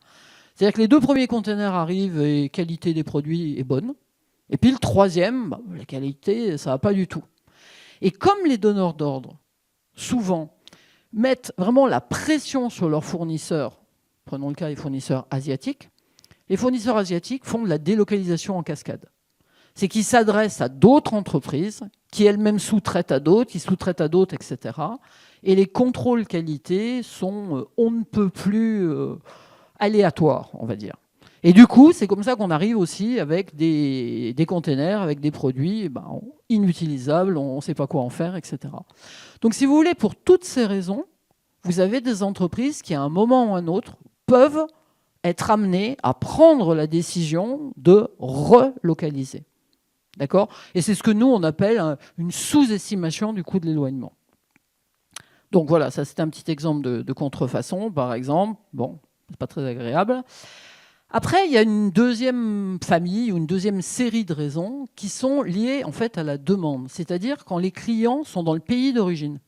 C'est-à-dire que les 2 premiers containers arrivent et la qualité des produits est bonne. Et puis le 3e, la qualité, ça ne va pas du tout. Et comme les donneurs d'ordre, souvent, mettent vraiment la pression sur leurs fournisseurs, prenons le cas des fournisseurs asiatiques, les fournisseurs asiatiques font de la délocalisation en cascade. C'est qu'ils s'adressent à d'autres entreprises qui elles-mêmes sous-traitent à d'autres, qui sous-traitent à d'autres, etc. Et les contrôles qualité sont on ne peut plus aléatoires, on va dire. Et du coup, c'est comme ça qu'on arrive aussi avec des containers, avec des produits inutilisables, on ne sait pas quoi en faire, etc. Donc si vous voulez, pour toutes ces raisons, vous avez des entreprises qui, à un moment ou à un autre, peuvent être amenées à prendre la décision de relocaliser. D'accord ? Et c'est ce que nous, on appelle une sous-estimation du coût de l'éloignement. Donc voilà, ça c'est un petit exemple de contrefaçon, par exemple. Bon, c'est pas très agréable. Après, il y a une deuxième famille ou une deuxième série de raisons qui sont liées en fait à la demande, c'est-à-dire quand les clients sont dans le pays d'origine.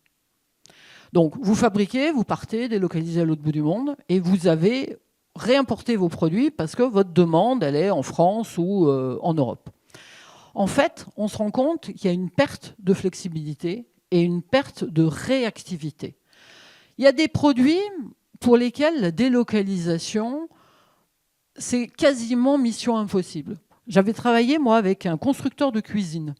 Donc, vous fabriquez, vous partez, délocalisez à l'autre bout du monde, et vous avez réimporté vos produits parce que votre demande, elle est en France ou en Europe. En fait, on se rend compte qu'il y a une perte de flexibilité et une perte de réactivité. Il y a des produits pour lesquels la délocalisation, c'est quasiment mission impossible. J'avais travaillé, moi, avec un constructeur de cuisine.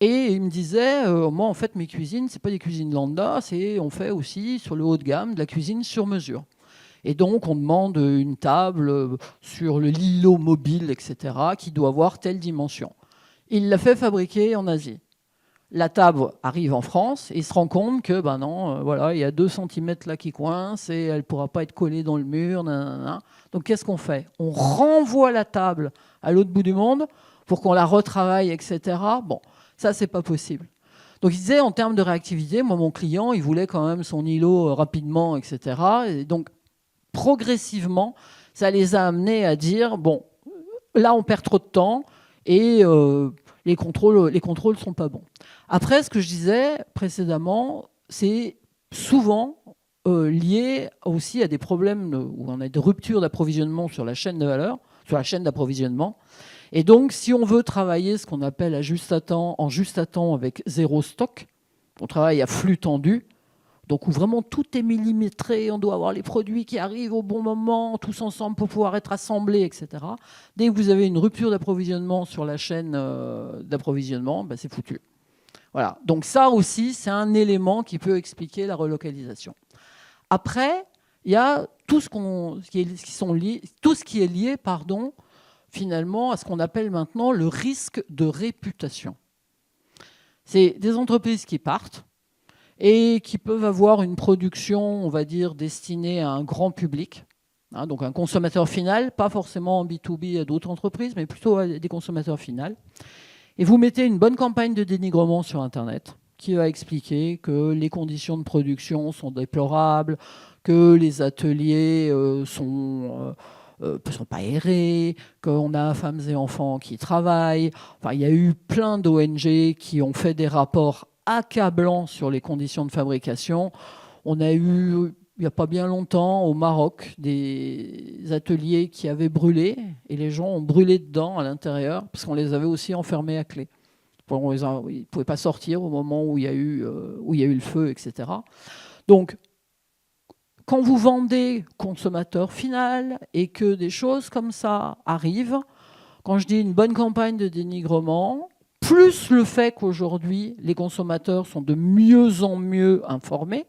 Et il me disait, moi, en fait, mes cuisines, ce n'est pas des cuisines lambda, on fait aussi, sur le haut de gamme, de la cuisine sur mesure. Et donc, on demande une table sur le Lilo mobile, etc., qui doit avoir telle dimension. Il l'a fait fabriquer en Asie. La table arrive en France et il se rend compte que, ben non, voilà, il y a 2 cm là qui coincent et elle ne pourra pas être collée dans le mur. Nanana. Donc, qu'est-ce qu'on fait? On renvoie la table à l'autre bout du monde pour qu'on la retravaille, etc. Bon, ça, c'est pas possible. Donc, il disait, en termes de réactivité, moi, mon client, il voulait quand même son îlot rapidement, etc. Et donc, progressivement, ça les a amenés à dire, bon, là, on perd trop de temps et les contrôles ne sont pas bons. Après, ce que je disais précédemment, c'est souvent lié aussi à des problèmes où on a des ruptures d'approvisionnement sur la chaîne de valeur, sur la chaîne d'approvisionnement. Et donc, si on veut travailler ce qu'on appelle en juste à temps avec zéro stock, on travaille à flux tendu, donc où vraiment tout est millimétré, on doit avoir les produits qui arrivent au bon moment, tous ensemble pour pouvoir être assemblés, etc. Dès que vous avez une rupture d'approvisionnement sur la chaîne d'approvisionnement, ben c'est foutu. Voilà. Donc ça aussi, c'est un élément qui peut expliquer la relocalisation. Après, il y a tout ce qui est lié, finalement, à ce qu'on appelle maintenant le risque de réputation. C'est des entreprises qui partent et qui peuvent avoir une production, on va dire, destinée à un grand public, hein, donc un consommateur final, pas forcément en B2B à d'autres entreprises, mais plutôt à des consommateurs finaux. Et vous mettez une bonne campagne de dénigrement sur Internet qui va expliquer que les conditions de production sont déplorables, que les ateliers sont pas aérés, qu'on a femmes et enfants qui travaillent. Enfin, il y a eu plein d'ONG qui ont fait des rapports accablants sur les conditions de fabrication. On a eu, il n'y a pas bien longtemps, au Maroc, des ateliers qui avaient brûlé, et les gens ont brûlé dedans, à l'intérieur, parce qu'on les avait aussi enfermés à clé. Ils ne pouvaient pas sortir au moment où il y a eu le feu, etc. Donc, quand vous vendez consommateur final et que des choses comme ça arrivent, quand je dis une bonne campagne de dénigrement, plus le fait qu'aujourd'hui, les consommateurs sont de mieux en mieux informés,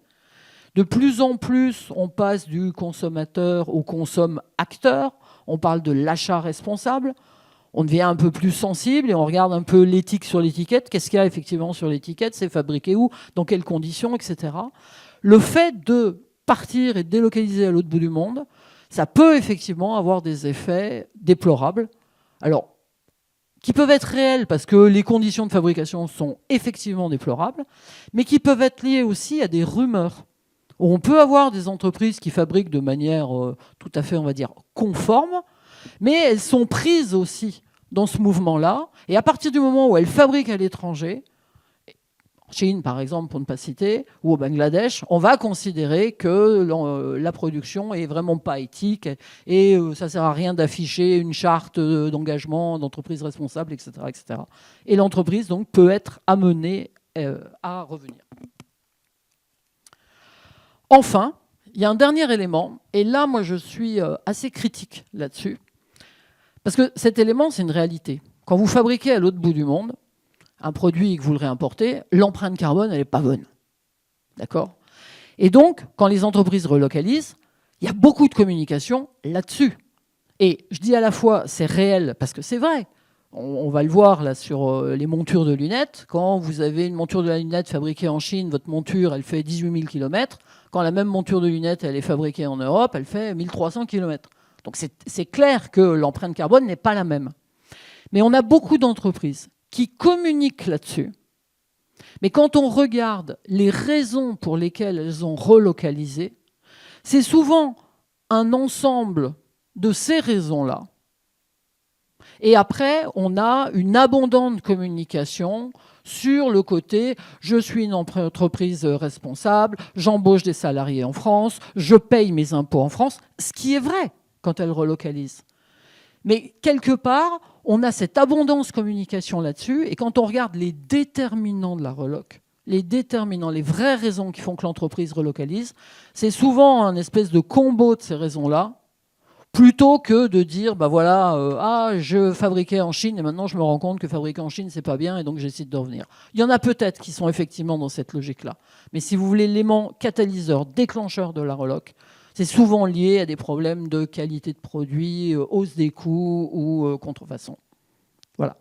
de plus en plus, on passe du consommateur au consomme-acteur, on parle de l'achat responsable, on devient un peu plus sensible et on regarde un peu l'éthique sur l'étiquette. Qu'est-ce qu'il y a effectivement sur l'étiquette? C'est fabriqué où? Dans quelles conditions? Etc. Le fait de partir et de délocaliser à l'autre bout du monde, ça peut effectivement avoir des effets déplorables. Alors, qui peuvent être réels parce que les conditions de fabrication sont effectivement déplorables, mais qui peuvent être liés aussi à des rumeurs. On peut avoir des entreprises qui fabriquent de manière tout à fait, on va dire, conforme, mais elles sont prises aussi dans ce mouvement-là. Et à partir du moment où elles fabriquent à l'étranger, en Chine par exemple, pour ne pas citer, ou au Bangladesh, on va considérer que la production est vraiment pas éthique et ça sert à rien d'afficher une charte d'engagement d'entreprise responsable, etc., etc. Et l'entreprise donc peut être amenée à revenir. Enfin, il y a un dernier élément, et là, moi, je suis assez critique là-dessus, parce que cet élément, c'est une réalité. Quand vous fabriquez à l'autre bout du monde un produit et que vous le réimportez, l'empreinte carbone, elle n'est pas bonne. D'accord? Et donc, quand les entreprises relocalisent, il y a beaucoup de communication là-dessus. Et je dis à la fois, c'est réel, parce que c'est vrai. On va le voir là sur les montures de lunettes. Quand vous avez une monture de la lunette fabriquée en Chine, votre monture, elle fait 18 000 km. Quand la même monture de lunettes, elle est fabriquée en Europe, elle fait 1300 km. Donc c'est clair que l'empreinte carbone n'est pas la même. Mais on a beaucoup d'entreprises qui communiquent là-dessus. Mais quand on regarde les raisons pour lesquelles elles ont relocalisé, c'est souvent un ensemble de ces raisons-là. Et après, on a une abondante communication sur le côté « je suis une entreprise responsable, j'embauche des salariés en France, je paye mes impôts en France », ce qui est vrai quand elle relocalise. Mais quelque part, on a cette abondance communication là-dessus, et quand on regarde les déterminants de la reloc, les déterminants, les vraies raisons qui font que l'entreprise relocalise, c'est souvent un espèce de combo de ces raisons-là, plutôt que de dire, bah voilà, je fabriquais en Chine et maintenant je me rends compte que fabriquer en Chine, c'est pas bien et donc j'décide de revenir. Il y en a peut-être qui sont effectivement dans cette logique-là. Mais si vous voulez l'élément catalyseur, déclencheur de la reloc, c'est souvent lié à des problèmes de qualité de produit, hausse des coûts ou contrefaçon. Voilà.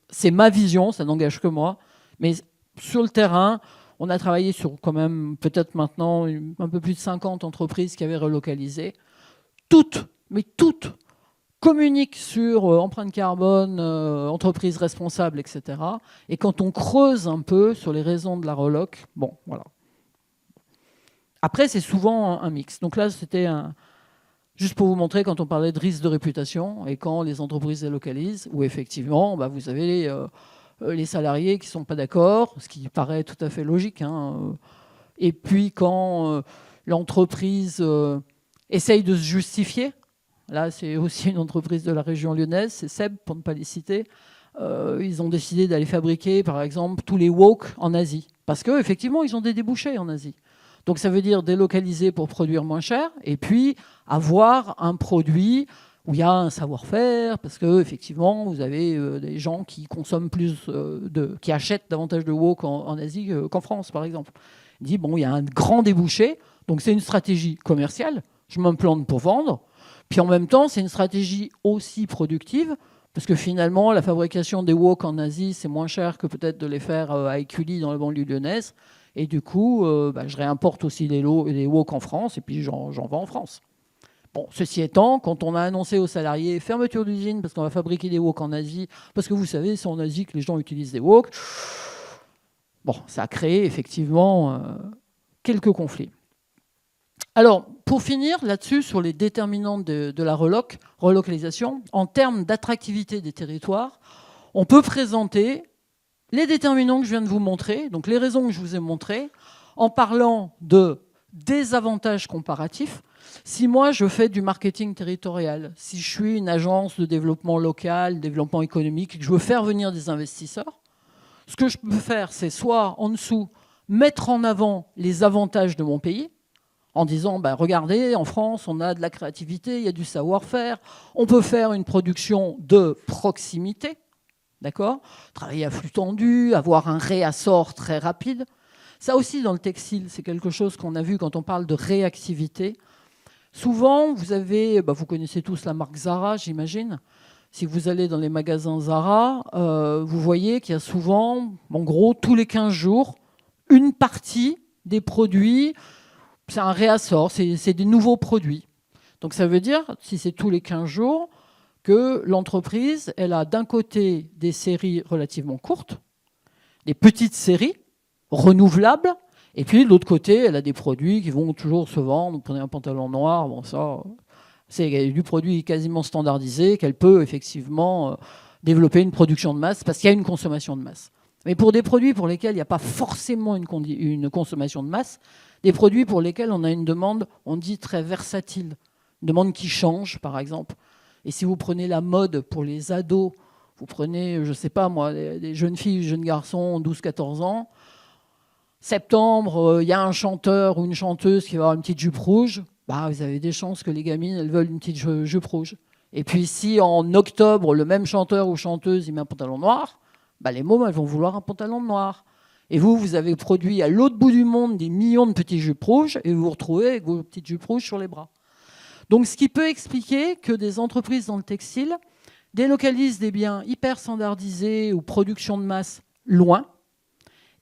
C'est ma vision, ça n'engage que moi. Mais sur le terrain, on a travaillé sur quand même, peut-être maintenant, un peu plus de 50 entreprises qui avaient relocalisé. Toutes communiquent sur empreinte carbone, entreprise responsable, etc. Et quand on creuse un peu sur les raisons de la reloc, bon, voilà. Après, c'est souvent un mix. Donc là, c'était juste pour vous montrer quand on parlait de risque de réputation et quand les entreprises délocalisent, où effectivement, bah, vous avez les salariés qui ne sont pas d'accord, ce qui paraît tout à fait logique. Hein. Et puis quand l'entreprise essaye de se justifier, là c'est aussi une entreprise de la région lyonnaise, c'est Seb pour ne pas les citer, ils ont décidé d'aller fabriquer par exemple tous les wok en Asie, parce qu'effectivement ils ont des débouchés en Asie. Donc ça veut dire délocaliser pour produire moins cher, et puis avoir un produit où il y a un savoir-faire, parce qu'effectivement, vous avez des gens qui consomment plus, qui achètent davantage de wok en Asie qu'en France, par exemple. Il dit, bon, il y a un grand débouché, donc c'est une stratégie commerciale, je m'implante pour vendre, puis en même temps, c'est une stratégie aussi productive, parce que finalement, la fabrication des wok en Asie, c'est moins cher que peut-être de les faire à Écully dans la banlieue lyonnaise, et du coup, je réimporte aussi les wok en France, et puis j'en vends en France. Bon, ceci étant, quand on a annoncé aux salariés fermeture d'usine parce qu'on va fabriquer des wok en Asie, parce que vous savez, c'est en Asie que les gens utilisent des wok, bon, ça a créé effectivement quelques conflits. Alors, pour finir là-dessus, sur les déterminants de la relocalisation, en termes d'attractivité des territoires, on peut présenter les déterminants que je viens de vous montrer, donc les raisons que je vous ai montrées, en parlant de désavantages comparatifs. Si moi, je fais du marketing territorial, si je suis une agence de développement local, développement économique, et que je veux faire venir des investisseurs, ce que je peux faire, c'est soit en dessous, mettre en avant les avantages de mon pays, en disant, regardez, en France, on a de la créativité, il y a du savoir-faire, on peut faire une production de proximité, d'accord ? Travailler à flux tendu, avoir un réassort très rapide. Ça aussi, dans le textile, c'est quelque chose qu'on a vu quand on parle de réactivité. Souvent, vous avez, vous connaissez tous la marque Zara, j'imagine. Si vous allez dans les magasins Zara, vous voyez qu'il y a souvent, en gros, tous les 15 jours, une partie des produits, c'est un réassort, c'est des nouveaux produits. Donc ça veut dire, si c'est tous les 15 jours, que l'entreprise, elle a d'un côté des séries relativement courtes, des petites séries renouvelables, et puis de l'autre côté, elle a des produits qui vont toujours se vendre. Vous prenez un pantalon noir, bon ça, c'est du produit quasiment standardisé qu'elle peut effectivement développer une production de masse parce qu'il y a une consommation de masse. Mais pour des produits pour lesquels il n'y a pas forcément une consommation de masse, des produits pour lesquels on a une demande, on dit très versatile, une demande qui change par exemple. Et si vous prenez la mode pour les ados, vous prenez, je ne sais pas moi, des jeunes filles, jeunes garçons, 12-14 ans, septembre, il y a un chanteur ou une chanteuse qui va avoir une petite jupe rouge, vous avez des chances que les gamines, elles veulent une petite jupe rouge. Et puis si en octobre, le même chanteur ou chanteuse, il met un pantalon noir, les mômes, elles vont vouloir un pantalon noir. Et vous avez produit à l'autre bout du monde des millions de petites jupes rouges et vous vous retrouvez avec vos petites jupes rouges sur les bras. Donc ce qui peut expliquer que des entreprises dans le textile délocalisent des biens hyper standardisés ou production de masse loin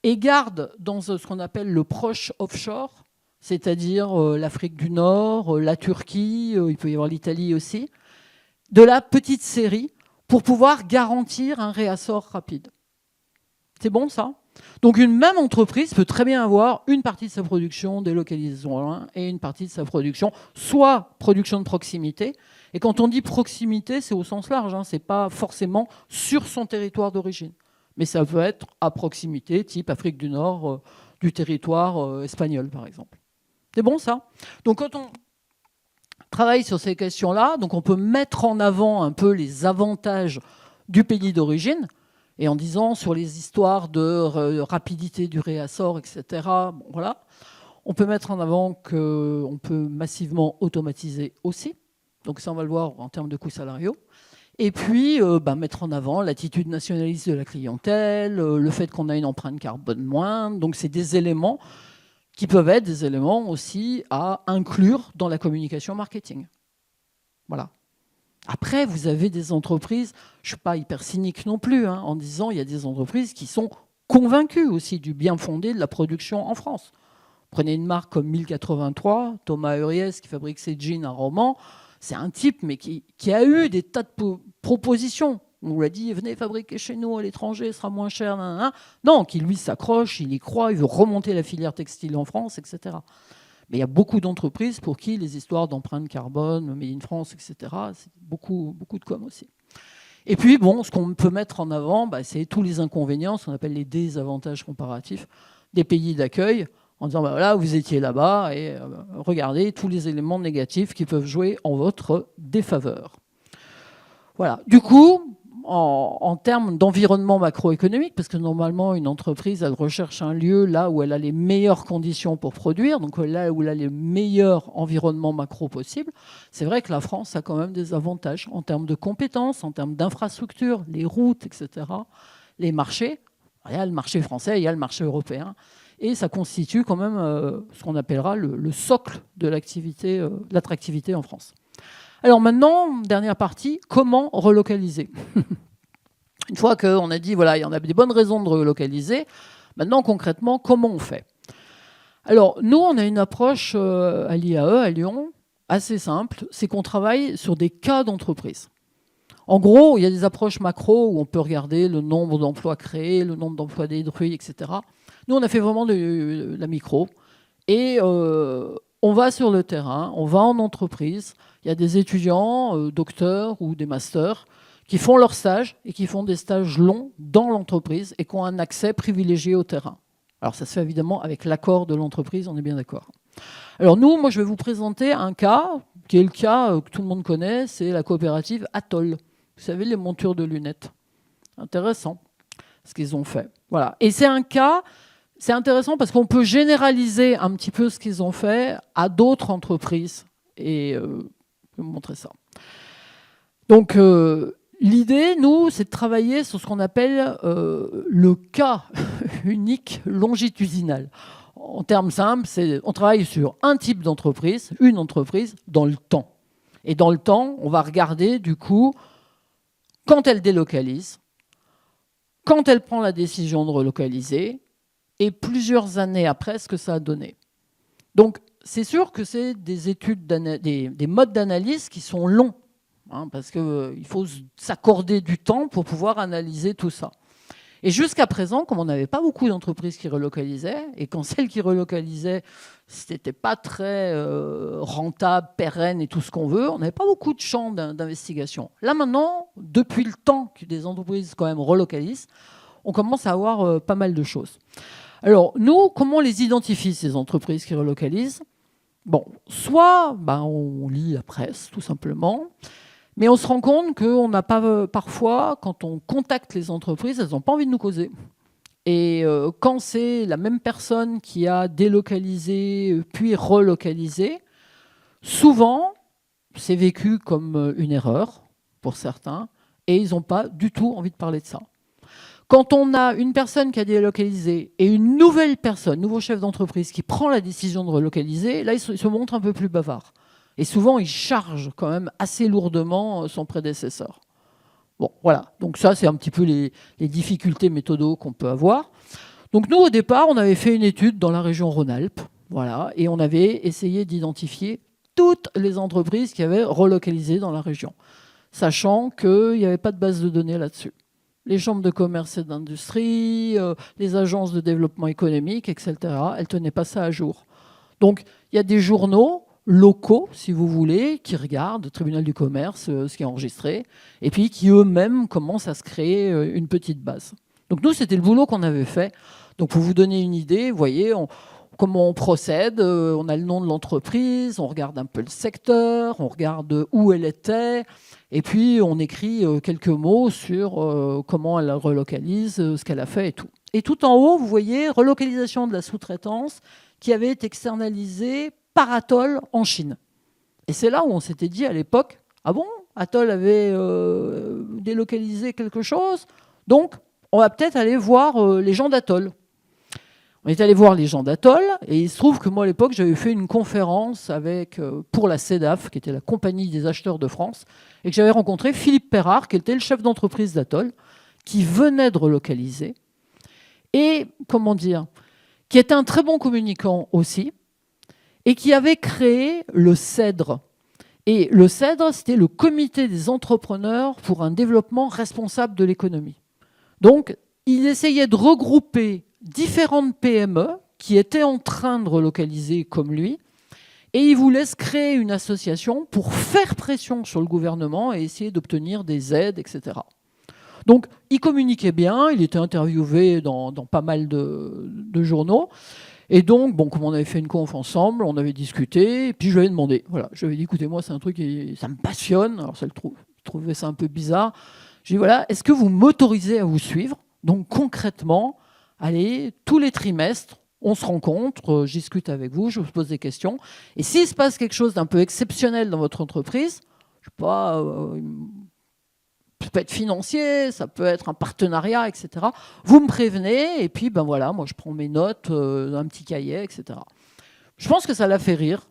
et gardent dans ce qu'on appelle le proche offshore, c'est-à-dire l'Afrique du Nord, la Turquie, il peut y avoir l'Italie aussi, de la petite série pour pouvoir garantir un réassort rapide. C'est bon ça ? Donc une même entreprise peut très bien avoir une partie de sa production délocalisée loin et une partie de sa production, soit production de proximité. Et quand on dit proximité, c'est au sens large, hein, c'est pas forcément sur son territoire d'origine. Mais ça peut être à proximité, type Afrique du Nord, du territoire espagnol, par exemple. C'est bon, ça? Donc, quand on travaille sur ces questions-là, donc on peut mettre en avant un peu les avantages du pays d'origine, et en disant sur les histoires de rapidité du réassort, etc., bon, voilà, on peut mettre en avant qu'on peut massivement automatiser aussi. Donc ça, on va le voir en termes de coûts salariaux. Et puis, mettre en avant l'attitude nationaliste de la clientèle, le fait qu'on a une empreinte carbone moindre. Donc, c'est des éléments qui peuvent être des éléments aussi à inclure dans la communication marketing. Voilà. Après, vous avez des entreprises, je ne suis pas hyper cynique non plus, hein, en disant il y a des entreprises qui sont convaincues aussi du bien fondé de la production en France. Prenez une marque comme 1083, Thomas Huriès qui fabrique ses jeans à Romans. C'est un type mais qui a eu des tas de propositions. On lui a dit, venez fabriquer chez nous à l'étranger, ce sera moins cher. Non, qui lui s'accroche, il y croit, il veut remonter la filière textile en France, etc. Mais il y a beaucoup d'entreprises pour qui les histoires d'empreinte carbone, made in France, etc., c'est beaucoup de com aussi. Et puis, bon, ce qu'on peut mettre en avant, c'est tous les inconvénients, ce qu'on appelle les désavantages comparatifs des pays d'accueil, en disant, voilà, vous étiez là-bas et regardez tous les éléments négatifs qui peuvent jouer en votre défaveur. Voilà. Du coup, en termes d'environnement macroéconomique, parce que normalement, une entreprise, elle recherche un lieu là où elle a les meilleures conditions pour produire, donc là où elle a les meilleurs environnements macro possibles, c'est vrai que la France a quand même des avantages en termes de compétences, en termes d'infrastructures, les routes, etc., les marchés. Il y a le marché français, il y a le marché européen. Et ça constitue quand même ce qu'on appellera le socle de l'attractivité en France. Alors maintenant, dernière partie, comment relocaliser? Une fois qu'on a dit, voilà, il y en a des bonnes raisons de relocaliser, maintenant concrètement, comment on fait? Alors nous, on a une approche à l'IAE, à Lyon, assez simple, c'est qu'on travaille sur des cas d'entreprise. En gros, il y a des approches macro où on peut regarder le nombre d'emplois créés, le nombre d'emplois détruits, etc. Nous, on a fait vraiment de la micro. Et on va sur le terrain, on va en entreprise. Il y a des étudiants, docteurs ou des masters, qui font leur stage et qui font des stages longs dans l'entreprise et qui ont un accès privilégié au terrain. Alors, ça se fait évidemment avec l'accord de l'entreprise, on est bien d'accord. Alors nous, moi, je vais vous présenter un cas, qui est le cas que tout le monde connaît, c'est la coopérative Atoll. Vous savez, les montures de lunettes. Intéressant, ce qu'ils ont fait. Voilà. Et c'est un cas... C'est intéressant parce qu'on peut généraliser un petit peu ce qu'ils ont fait à d'autres entreprises. Et je vais vous montrer ça. Donc, l'idée, nous, c'est de travailler sur ce qu'on appelle le cas unique longitudinal. En termes simples, on travaille sur un type d'entreprise, une entreprise, dans le temps. Et dans le temps, on va regarder, du coup, quand elle délocalise, quand elle prend la décision de relocaliser, et plusieurs années après, ce que ça a donné. Donc, c'est sûr que c'est des études, des modes d'analyse qui sont longs, hein, parce qu'il faut s'accorder du temps pour pouvoir analyser tout ça. Et jusqu'à présent, comme on n'avait pas beaucoup d'entreprises qui relocalisaient, et quand celles qui relocalisaient, ce n'était pas très rentable, pérenne et tout ce qu'on veut, on n'avait pas beaucoup de champs d'investigation. Là maintenant, depuis le temps que des entreprises quand même relocalisent, on commence à avoir pas mal de choses. Alors, nous, comment on les identifie, ces entreprises qui relocalisent? Bon, soit on lit la presse, tout simplement, mais on se rend compte qu'on n'a pas, parfois, quand on contacte les entreprises, elles n'ont pas envie de nous causer. Et quand c'est la même personne qui a délocalisé, puis relocalisé, souvent, c'est vécu comme une erreur, pour certains, et ils n'ont pas du tout envie de parler de ça. Quand on a une personne qui a délocalisé et une nouvelle personne, nouveau chef d'entreprise qui prend la décision de relocaliser, là, il se montre un peu plus bavard. Et souvent, il charge quand même assez lourdement son prédécesseur. Bon, voilà. Donc ça, c'est un petit peu les difficultés méthodo qu'on peut avoir. Donc nous, au départ, on avait fait une étude dans la région Rhône-Alpes, voilà, et on avait essayé d'identifier toutes les entreprises qui avaient relocalisé dans la région, sachant qu'il n'y avait pas de base de données là-dessus. les chambres de commerce et d'industrie, les agences de développement économique, etc. Elles ne tenaient pas ça à jour. Donc, il y a des journaux locaux, si vous voulez, qui regardent, le tribunal du commerce, ce qui est enregistré, et puis qui eux-mêmes commencent à se créer une petite base. Donc nous, c'était le boulot qu'on avait fait. Donc pour vous donner une idée, vous voyez, comment on procède, on a le nom de l'entreprise, on regarde un peu le secteur, on regarde où elle était, et puis on écrit quelques mots sur comment elle relocalise, ce qu'elle a fait et tout. Et tout en haut, vous voyez, relocalisation de la sous-traitance qui avait été externalisée par Atoll en Chine. Et c'est là où on s'était dit à l'époque, ah bon, Atoll avait délocalisé quelque chose, donc on va peut-être aller voir les gens d'Atoll. On est allé voir les gens d'Atoll, et il se trouve que moi à l'époque j'avais fait une conférence pour la CEDAF, qui était la compagnie des acheteurs de France, et que j'avais rencontré Philippe Perrard, qui était le chef d'entreprise d'Atoll, qui venait de relocaliser, et qui était un très bon communicant aussi, et qui avait créé le CEDRE. Et le CEDRE, c'était le comité des entrepreneurs pour un développement responsable de l'économie. Donc, il essayait de regrouper différentes PME qui étaient en train de relocaliser comme lui, et il voulait se créer une association pour faire pression sur le gouvernement et essayer d'obtenir des aides, etc. Donc, il communiquait bien, il était interviewé dans pas mal de journaux. Et donc, bon, comme on avait fait une conf ensemble, on avait discuté, et puis je lui avais demandé. Voilà, je lui avais dit, écoutez, moi, c'est un truc, ça me passionne. Alors, ça, il trouvait ça un peu bizarre. Je lui ai dit, voilà, est-ce que vous m'autorisez à vous suivre? Donc, concrètement, allez, tous les trimestres, on se rencontre, je discute avec vous, je vous pose des questions. Et s'il se passe quelque chose d'un peu exceptionnel dans votre entreprise, je ne sais pas, ça peut être financier, ça peut être un partenariat, etc. Vous me prévenez, et puis ben voilà, moi je prends mes notes, un petit cahier, etc. Je pense que ça l'a fait rire,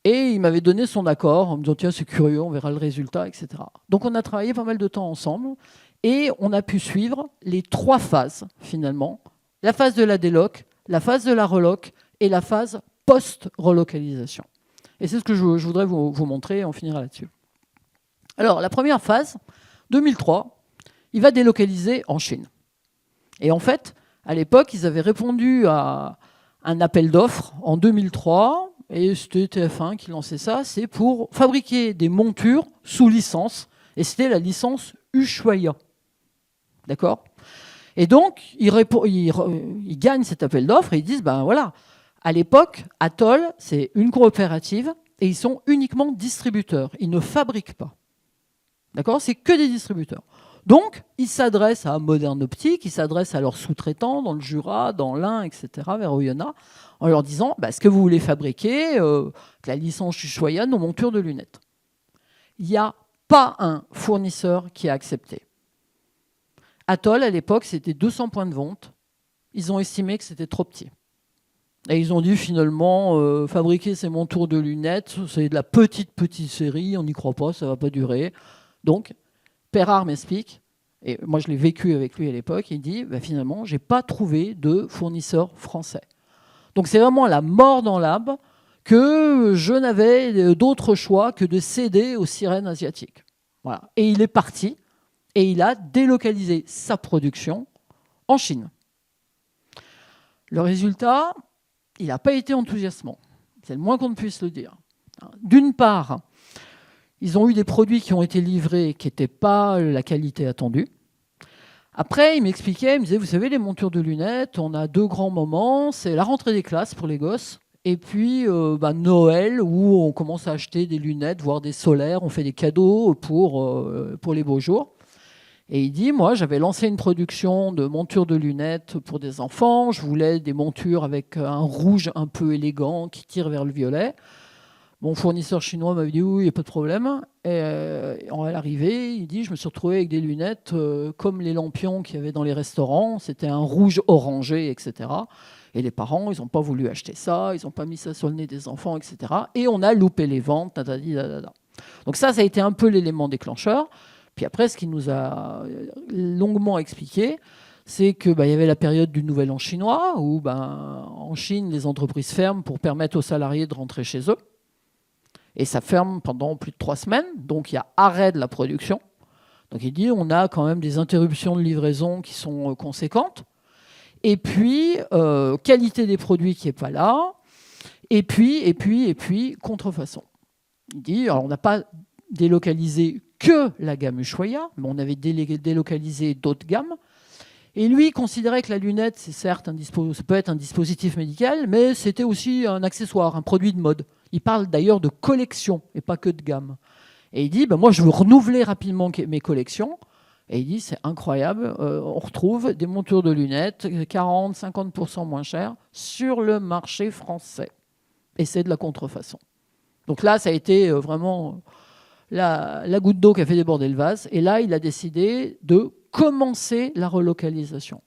et il m'avait donné son accord en me disant tiens c'est curieux, on verra le résultat, etc. Donc on a travaillé pas mal de temps ensemble, et on a pu suivre les 3 phases finalement, la phase de la déloc, la phase de la reloc et la phase post-relocalisation. Et c'est ce que je voudrais vous montrer, on finira là-dessus. Alors la première phase, 2003, il va délocaliser en Chine. Et en fait, à l'époque, ils avaient répondu à un appel d'offres en 2003, et c'était TF1 qui lançait ça, c'est pour fabriquer des montures sous licence, et c'était la licence Ushuaïa. D'accord ? Et donc, ils gagnent cet appel d'offres, et ils disent, ben voilà, à l'époque, Atoll, c'est une coopérative, et ils sont uniquement distributeurs, ils ne fabriquent pas. D'accord ? C'est que des distributeurs. Donc, ils s'adressent à Modern Optique, ils s'adressent à leurs sous-traitants dans le Jura, dans l'Ain, etc., vers Oyonnax, en leur disant est-ce que vous voulez fabriquer la licence Ushuaïa nos montures de lunettes ? Il n'y a pas un fournisseur qui a accepté. Atoll, à l'époque, c'était 200 points de vente. Ils ont estimé que c'était trop petit. Et ils ont dit finalement, fabriquer ces montures de lunettes, c'est de la petite série, on n'y croit pas, ça ne va pas durer. Donc, Perrard m'explique, et moi je l'ai vécu avec lui à l'époque, il dit finalement, je n'ai pas trouvé de fournisseur français. Donc c'est vraiment la mort dans l'âme que je n'avais d'autre choix que de céder aux sirènes asiatiques. Voilà. Et il est parti, et il a délocalisé sa production en Chine. Le résultat, il n'a pas été enthousiasmant. C'est le moins qu'on puisse le dire. D'une part, ils ont eu des produits qui ont été livrés qui n'étaient pas la qualité attendue. Après, il m'expliquait, il me disait, vous savez, les montures de lunettes, on a 2 grands moments. C'est la rentrée des classes pour les gosses. Et puis Noël, où on commence à acheter des lunettes, voire des solaires. On fait des cadeaux pour les beaux jours. Et il dit, moi, j'avais lancé une production de montures de lunettes pour des enfants. Je voulais des montures avec un rouge un peu élégant qui tire vers le violet. Mon fournisseur chinois m'avait dit oui, il n'y a pas de problème. Et à l'arrivée, il dit je me suis retrouvé avec des lunettes comme les lampions qu'il y avait dans les restaurants. C'était un rouge orangé, etc. Et les parents, ils n'ont pas voulu acheter ça, ils n'ont pas mis ça sur le nez des enfants, etc. Et on a loupé les ventes. Donc ça a été un peu l'élément déclencheur. Puis après, ce qu'il nous a longuement expliqué, c'est qu'il y avait la période du Nouvel An chinois, où en Chine, les entreprises ferment pour permettre aux salariés de rentrer chez eux. Et ça ferme pendant plus de 3 semaines, donc il y a arrêt de la production. Donc il dit on a quand même des interruptions de livraison qui sont conséquentes. Et puis, qualité des produits qui n'est pas là. Et puis, contrefaçon. Il dit, alors on n'a pas délocalisé que la gamme Ushuaïa, mais on avait délocalisé d'autres gammes. Et lui, il considérait que la lunette, c'est certes ça peut être un dispositif médical, mais c'était aussi un accessoire, un produit de mode. Il parle d'ailleurs de collection et pas que de gamme. Et il dit, moi, je veux renouveler rapidement mes collections. Et il dit, c'est incroyable, on retrouve des montures de lunettes 40-50% moins chères sur le marché français. Et c'est de la contrefaçon. Donc là, ça a été vraiment la goutte d'eau qui a fait déborder le vase. Et là, il a décidé de commencer la relocalisation.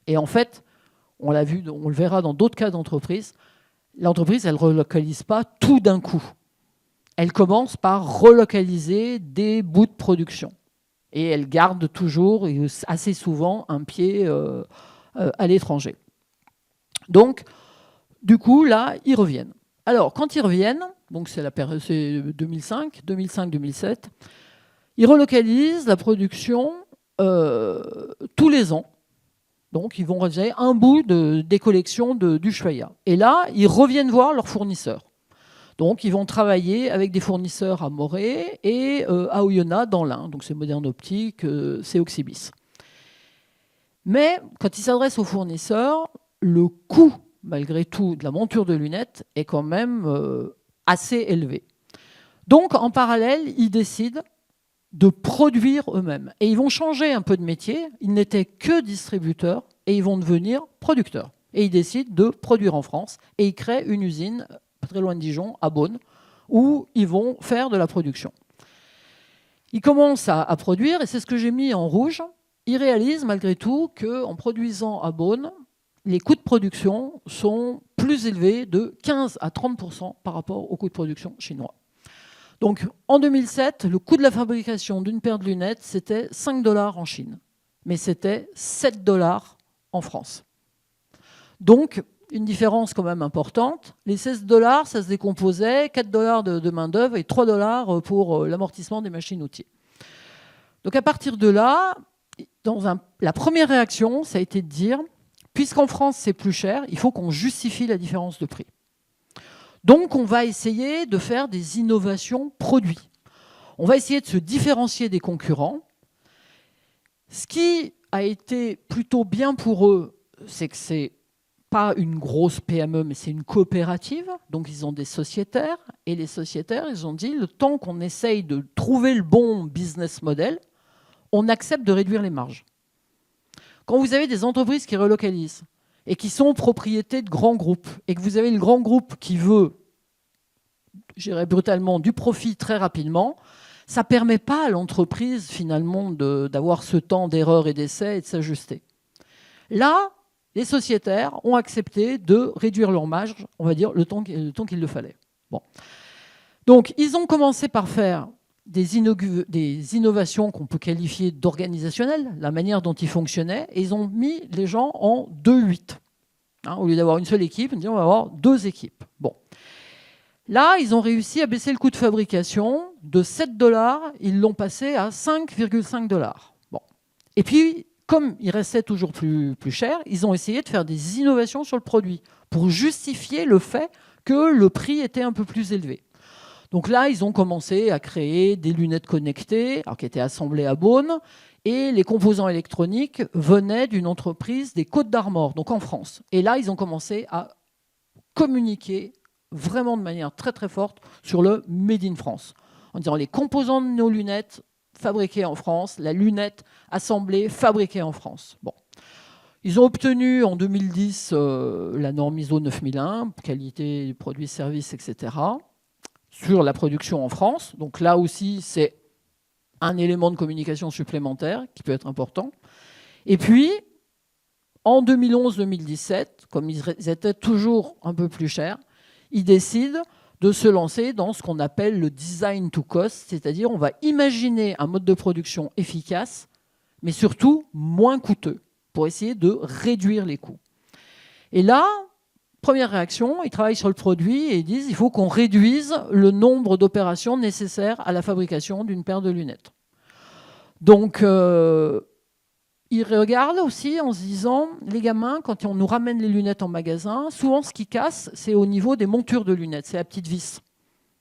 Et en fait, on l'a vu, on le verra dans d'autres cas d'entreprise, l'entreprise, elle ne relocalise pas tout d'un coup. Elle commence par relocaliser des bouts de production. Et elle garde toujours, et assez souvent, un pied à l'étranger. Donc, du coup, là, ils reviennent. Alors, quand ils reviennent, donc c'est 2005-2007, ils relocalisent la production tous les ans. Donc, ils vont réaliser un bout des collections d'Ushuaïa. Et là, ils reviennent voir leurs fournisseurs. Donc, ils vont travailler avec des fournisseurs à Morée et à Oyonnax dans l'Ain. Donc, c'est Modern Optique, c'est Oxybis. Mais quand ils s'adressent aux fournisseurs, le coût, malgré tout, de la monture de lunettes est quand même assez élevé. Donc, en parallèle, ils décident de produire eux-mêmes. Et ils vont changer un peu de métier. Ils n'étaient que distributeurs et ils vont devenir producteurs. Et ils décident de produire en France et ils créent une usine pas très loin de Dijon, à Beaune, où ils vont faire de la production. Ils commencent à produire, et c'est ce que j'ai mis en rouge. Ils réalisent malgré tout qu'en produisant à Beaune, les coûts de production sont plus élevés de 15 à 30% par rapport aux coûts de production chinois. Donc en 2007, le coût de la fabrication d'une paire de lunettes, c'était 5 $ en Chine, mais c'était 7 $ en France. Donc, une différence quand même importante. Les 16 $, ça se décomposait, 4 $ de main-d'œuvre et 3 $ pour l'amortissement des machines-outils. Donc à partir de là, la première réaction, ça a été de dire, puisqu'en France c'est plus cher, il faut qu'on justifie la différence de prix. Donc on va essayer de faire des innovations produits. On va essayer de se différencier des concurrents. Ce qui a été plutôt bien pour eux, c'est que c'est pas une grosse PME, mais c'est une coopérative. Donc, ils ont des sociétaires. Et les sociétaires, ils ont dit, le temps qu'on essaye de trouver le bon business model, on accepte de réduire les marges. Quand vous avez des entreprises qui relocalisent et qui sont propriétés de grands groupes, et que vous avez le grand groupe qui veut, je dirais brutalement, du profit très rapidement, ça ne permet pas à l'entreprise, finalement, d'avoir ce temps d'erreur et d'essai et de s'ajuster. Là, les sociétaires ont accepté de réduire leur marge, on va dire, le temps qu'il le fallait. Bon. Donc, ils ont commencé par faire des innovations qu'on peut qualifier d'organisationnelles, la manière dont ils fonctionnaient, et ils ont mis les gens en 2-8. Au lieu d'avoir une seule équipe, on va avoir 2 équipes. Bon. Là, ils ont réussi à baisser le coût de fabrication de 7 $, ils l'ont passé à 5,5 $. Bon. Et puis, comme il restait toujours plus cher, ils ont essayé de faire des innovations sur le produit pour justifier le fait que le prix était un peu plus élevé. Donc là, ils ont commencé à créer des lunettes connectées, alors qui étaient assemblées à Beaune, et les composants électroniques venaient d'une entreprise des Côtes d'Armor, donc en France. Et là, ils ont commencé à communiquer vraiment de manière très très forte sur le Made in France, en disant les composants de nos lunettes fabriqués en France, la lunette assemblée, fabriquée en France. Bon. Ils ont obtenu en 2010 la norme ISO 9001, qualité, produits, services, etc., sur la production en France. Donc là aussi, c'est un élément de communication supplémentaire qui peut être important. Et puis, en 2011-2017, comme ils étaient toujours un peu plus chers, ils décident de se lancer dans ce qu'on appelle le design to cost, c'est-à-dire on va imaginer un mode de production efficace, mais surtout moins coûteux, pour essayer de réduire les coûts. Et là, première réaction, ils travaillent sur le produit et ils disent qu'il faut qu'on réduise le nombre d'opérations nécessaires à la fabrication d'une paire de lunettes. Donc, ils regardent aussi en se disant, les gamins, quand on nous ramène les lunettes en magasin, souvent ce qui casse, c'est au niveau des montures de lunettes, c'est la petite vis.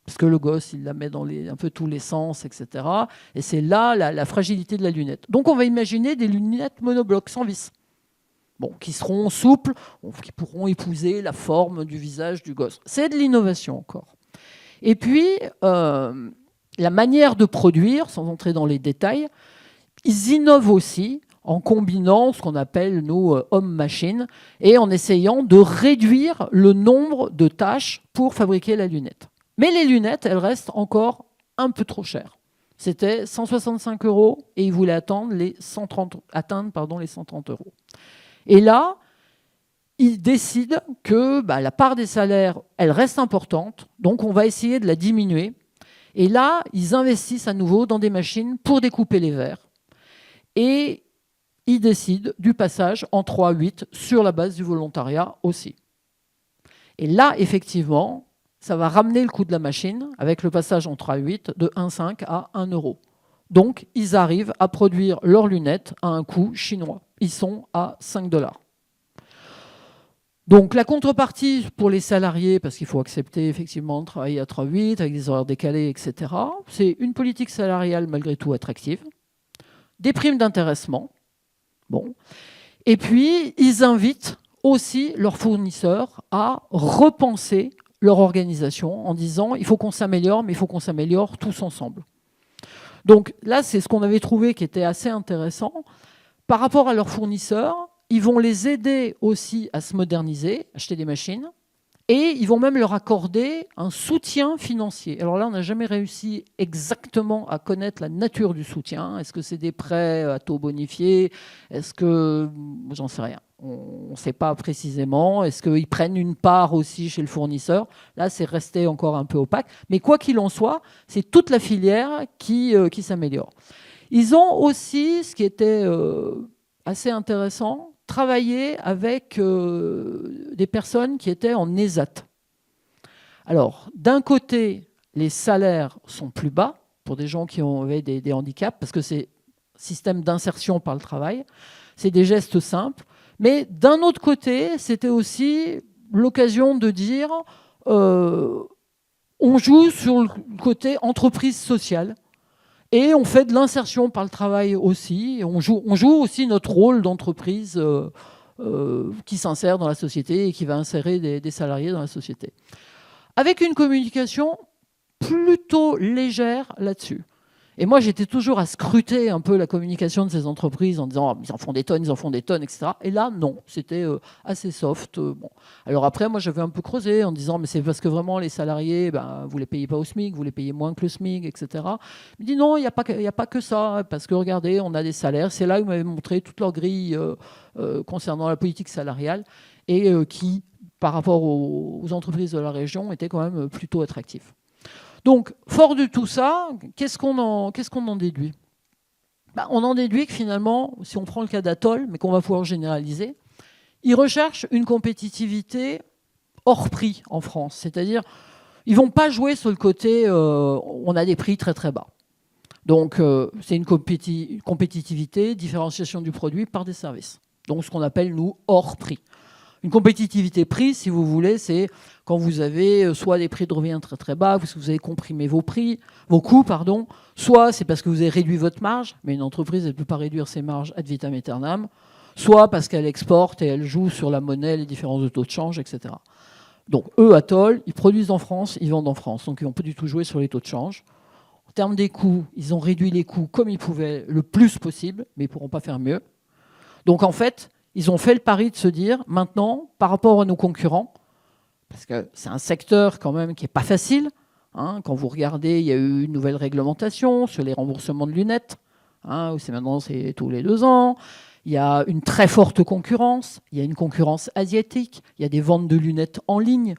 Parce que le gosse, il la met dans un peu tous les sens, etc. Et c'est là la fragilité de la lunette. Donc on va imaginer des lunettes monoblocs, sans vis. Bon, qui seront souples, qui pourront épouser la forme du visage du gosse. C'est de l'innovation encore. Et puis, la manière de produire, sans entrer dans les détails, ils innovent aussi en combinant ce qu'on appelle, nous, homme-machine, et en essayant de réduire le nombre de tâches pour fabriquer la lunette. Mais les lunettes, elles restent encore un peu trop chères. C'était 165 € et ils voulaient atteindre les 130 €. Et là, ils décident que la part des salaires, elle reste importante, donc on va essayer de la diminuer. Et là, ils investissent à nouveau dans des machines pour découper les verres. Et ils décident du passage en 3-8 sur la base du volontariat aussi. Et là, effectivement, ça va ramener le coût de la machine avec le passage en 3-8 de 1,5 à 1 €. Donc, ils arrivent à produire leurs lunettes à un coût chinois. Ils sont à 5 $. Donc, la contrepartie pour les salariés, parce qu'il faut accepter effectivement de travailler à 3-8 avec des horaires décalés, etc., c'est une politique salariale malgré tout attractive, des primes d'intéressement, bon, et puis ils invitent aussi leurs fournisseurs à repenser leur organisation en disant il faut qu'on s'améliore, mais il faut qu'on s'améliore tous ensemble. Donc là, c'est ce qu'on avait trouvé qui était assez intéressant. Par rapport à leurs fournisseurs, ils vont les aider aussi à se moderniser, acheter des machines, et ils vont même leur accorder un soutien financier. Alors là, on n'a jamais réussi exactement à connaître la nature du soutien. Est-ce que c'est des prêts à taux bonifiés? Est-ce que... J'en sais rien. On ne sait pas précisément. Est-ce qu'ils prennent une part aussi chez le fournisseur? Là, c'est resté encore un peu opaque. Mais quoi qu'il en soit, c'est toute la filière qui s'améliore. Ils ont aussi, ce qui était assez intéressant, travaillé avec des personnes qui étaient en ESAT. Alors, d'un côté, les salaires sont plus bas pour des gens qui avaient des handicaps, parce que c'est un système d'insertion par le travail. C'est des gestes simples. Mais d'un autre côté, c'était aussi l'occasion de dire on joue sur le côté entreprise sociale. Et on fait de l'insertion par le travail aussi. On joue aussi notre rôle d'entreprise qui s'insère dans la société et qui va insérer des salariés dans la société. Avec une communication plutôt légère là-dessus. Et moi, j'étais toujours à scruter un peu la communication de ces entreprises en disant ils en font des tonnes, etc. Et là, non, c'était assez soft. Bon. Alors après, moi, j'avais un peu creusé en disant mais c'est parce que vraiment les salariés, vous les payez pas au SMIC, vous les payez moins que le SMIC, etc. Il me dit non, il n'y a pas que ça, parce que regardez, on a des salaires. C'est là où ils m'avaient montré toute leur grille concernant la politique salariale et qui, par rapport aux entreprises de la région, était quand même plutôt attractif. Donc, fort de tout ça, qu'est-ce qu'on en déduit? On en déduit que finalement, si on prend le cas d'Atoll, mais qu'on va pouvoir généraliser, ils recherchent une compétitivité hors prix en France. C'est-à-dire, ils ne vont pas jouer sur le côté on a des prix très très bas. Donc, c'est une compétitivité, différenciation du produit par des services. Donc, ce qu'on appelle, nous, hors prix. Une compétitivité prix, si vous voulez, c'est quand vous avez soit des prix de revient très très bas, parce que vous avez comprimé vos coûts, soit c'est parce que vous avez réduit votre marge, mais une entreprise elle ne peut pas réduire ses marges ad vitam aeternam, soit parce qu'elle exporte et elle joue sur la monnaie, les différences de taux de change, etc. Donc eux, Atoll, ils produisent en France, ils vendent en France, donc ils n'ont pas du tout joué sur les taux de change. En termes des coûts, ils ont réduit les coûts comme ils pouvaient le plus possible, mais ils ne pourront pas faire mieux. Donc en fait, ils ont fait le pari de se dire, maintenant, par rapport à nos concurrents, parce que c'est un secteur quand même qui n'est pas facile, hein, quand vous regardez, il y a eu une nouvelle réglementation sur les remboursements de lunettes, hein, maintenant c'est tous les 2 ans, il y a une très forte concurrence, il y a une concurrence asiatique, il y a des ventes de lunettes en ligne,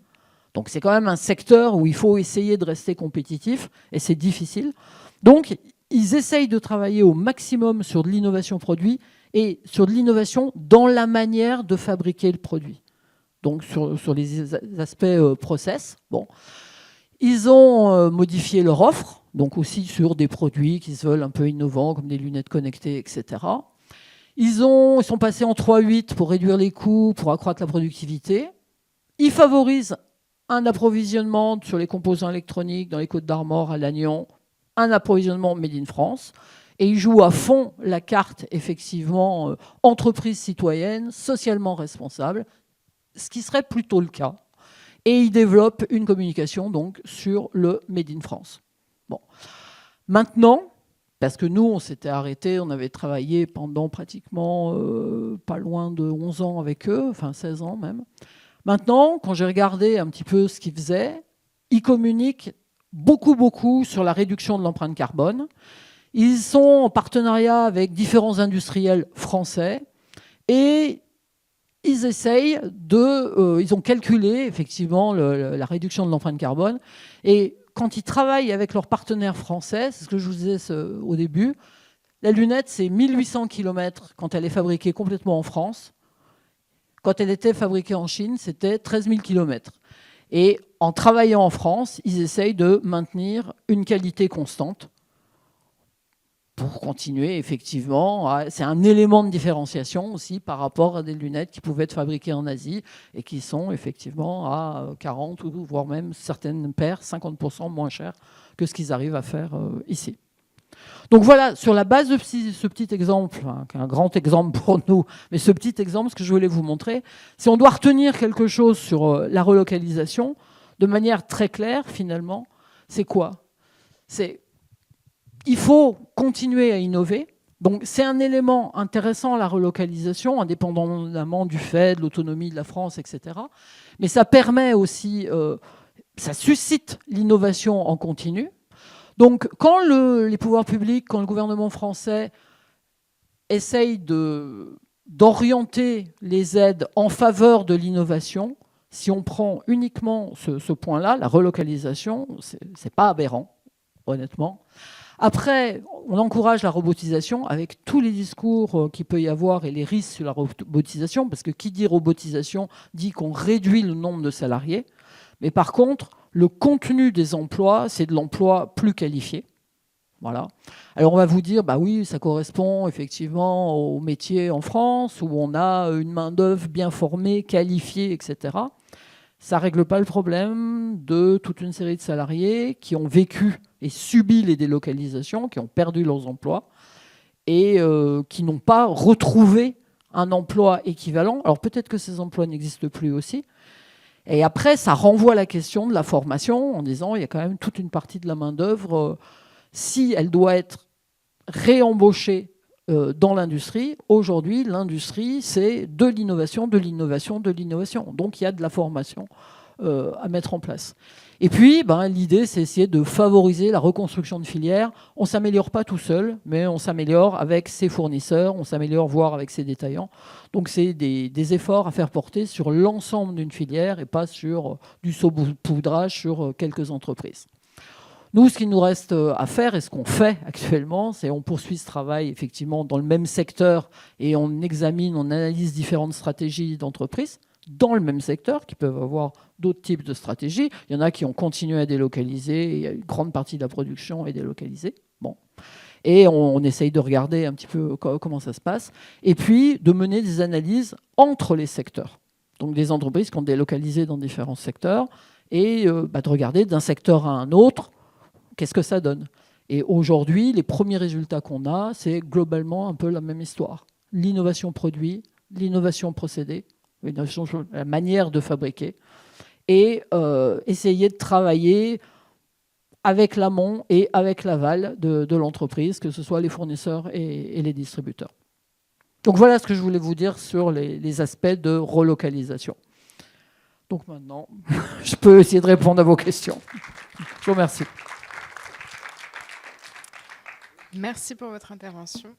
donc c'est quand même un secteur où il faut essayer de rester compétitif, et c'est difficile. Donc ils essayent de travailler au maximum sur de l'innovation produit, et sur de l'innovation dans la manière de fabriquer le produit. Donc sur les aspects process. Bon. Ils ont modifié leur offre donc aussi sur des produits qui se veulent un peu innovants, comme des lunettes connectées, etc. Ils sont passés en 3-8 pour réduire les coûts, pour accroître la productivité. Ils favorisent un approvisionnement sur les composants électroniques dans les Côtes d'Armor, à Lannion, un approvisionnement made in France. Et ils jouent à fond la carte, effectivement, entreprise citoyenne, socialement responsable, ce qui serait plutôt le cas. Et ils développent une communication donc sur le made in France. Bon. Maintenant, parce que nous, on s'était arrêté, on avait travaillé pendant pratiquement pas loin de 11 ans avec eux, enfin 16 ans même. Maintenant, quand j'ai regardé un petit peu ce qu'ils faisaient, ils communiquent beaucoup sur la réduction de l'empreinte carbone. Ils sont en partenariat avec différents industriels français et ils essayent ils ont calculé effectivement la réduction de l'empreinte carbone. Et quand ils travaillent avec leurs partenaires français, c'est ce que je vous disais au début, la lunette, c'est 1800 km quand elle est fabriquée complètement en France. Quand elle était fabriquée en Chine, c'était 13 000 km. Et en travaillant en France, ils essayent de maintenir une qualité constante pour continuer, effectivement. C'est un élément de différenciation aussi par rapport à des lunettes qui pouvaient être fabriquées en Asie et qui sont effectivement à 40 ou voire même certaines paires 50% moins chères que ce qu'ils arrivent à faire ici. Donc voilà, sur la base de ce petit exemple, qui est un grand exemple pour nous, mais ce petit exemple, ce que je voulais vous montrer, si on doit retenir quelque chose sur la relocalisation, de manière très claire, finalement, c'est quoi ? Il faut continuer à innover. Donc c'est un élément intéressant, la relocalisation, indépendamment du fait, de l'autonomie de la France, etc. Mais ça permet aussi, ça suscite l'innovation en continu. Donc, quand les pouvoirs publics, quand le gouvernement français essaye d'orienter les aides en faveur de l'innovation, si on prend uniquement ce point-là, la relocalisation, c'est pas aberrant, honnêtement. Après, on encourage la robotisation avec tous les discours qu'il peut y avoir et les risques sur la robotisation, parce que qui dit robotisation dit qu'on réduit le nombre de salariés. Mais par contre, le contenu des emplois, c'est de l'emploi plus qualifié. Voilà. Alors on va vous dire, bah oui, ça correspond effectivement au métier en France où on a une main-d'œuvre bien formée, qualifiée, etc. Ça ne règle pas le problème de toute une série de salariés qui ont vécu et subi les délocalisations, qui ont perdu leurs emplois et qui n'ont pas retrouvé un emploi équivalent. Alors peut-être que ces emplois n'existent plus aussi. Et après, ça renvoie à la question de la formation en disant il y a quand même toute une partie de la main-d'œuvre, si elle doit être réembauchée dans l'industrie. Aujourd'hui, l'industrie, c'est de l'innovation, de l'innovation, de l'innovation. Donc il y a de la formation à mettre en place. Et puis, l'idée, c'est essayer de favoriser la reconstruction de filières. On ne s'améliore pas tout seul, mais on s'améliore avec ses fournisseurs, on s'améliore voire avec ses détaillants. Donc, c'est des efforts à faire porter sur l'ensemble d'une filière et pas sur du saupoudrage sur quelques entreprises. Nous, ce qu'il nous reste à faire et ce qu'on fait actuellement, c'est on poursuit ce travail effectivement dans le même secteur et on examine, on analyse différentes stratégies d'entreprise dans le même secteur, qui peuvent avoir d'autres types de stratégies. Il y en a qui ont continué à délocaliser, et une grande partie de la production est délocalisée. Bon. Et on essaye de regarder un petit peu comment ça se passe, et puis de mener des analyses entre les secteurs. Donc des entreprises qui ont délocalisé dans différents secteurs, et de regarder d'un secteur à un autre, qu'est-ce que ça donne. Et aujourd'hui, les premiers résultats qu'on a, c'est globalement un peu la même histoire. L'innovation produit, l'innovation procédé, la manière de fabriquer, et essayer de travailler avec l'amont et avec l'aval de l'entreprise, que ce soit les fournisseurs et les distributeurs. Donc voilà ce que je voulais vous dire sur les aspects de relocalisation. Donc maintenant, je peux essayer de répondre à vos questions. Je vous remercie. Merci pour votre intervention.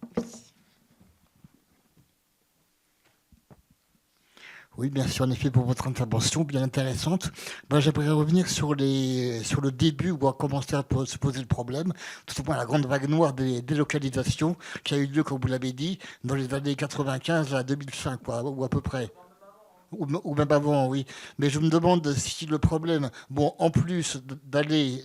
Oui, merci en effet pour votre intervention, bien intéressante. J'aimerais revenir sur le début où a commencé à se poser le problème, tout simplement la grande vague noire des délocalisations qui a eu lieu, comme vous l'avez dit, dans les années 95 à 2005, ou à peu près. ou même avant, oui. Mais je me demande si le problème, bon, en plus d'aller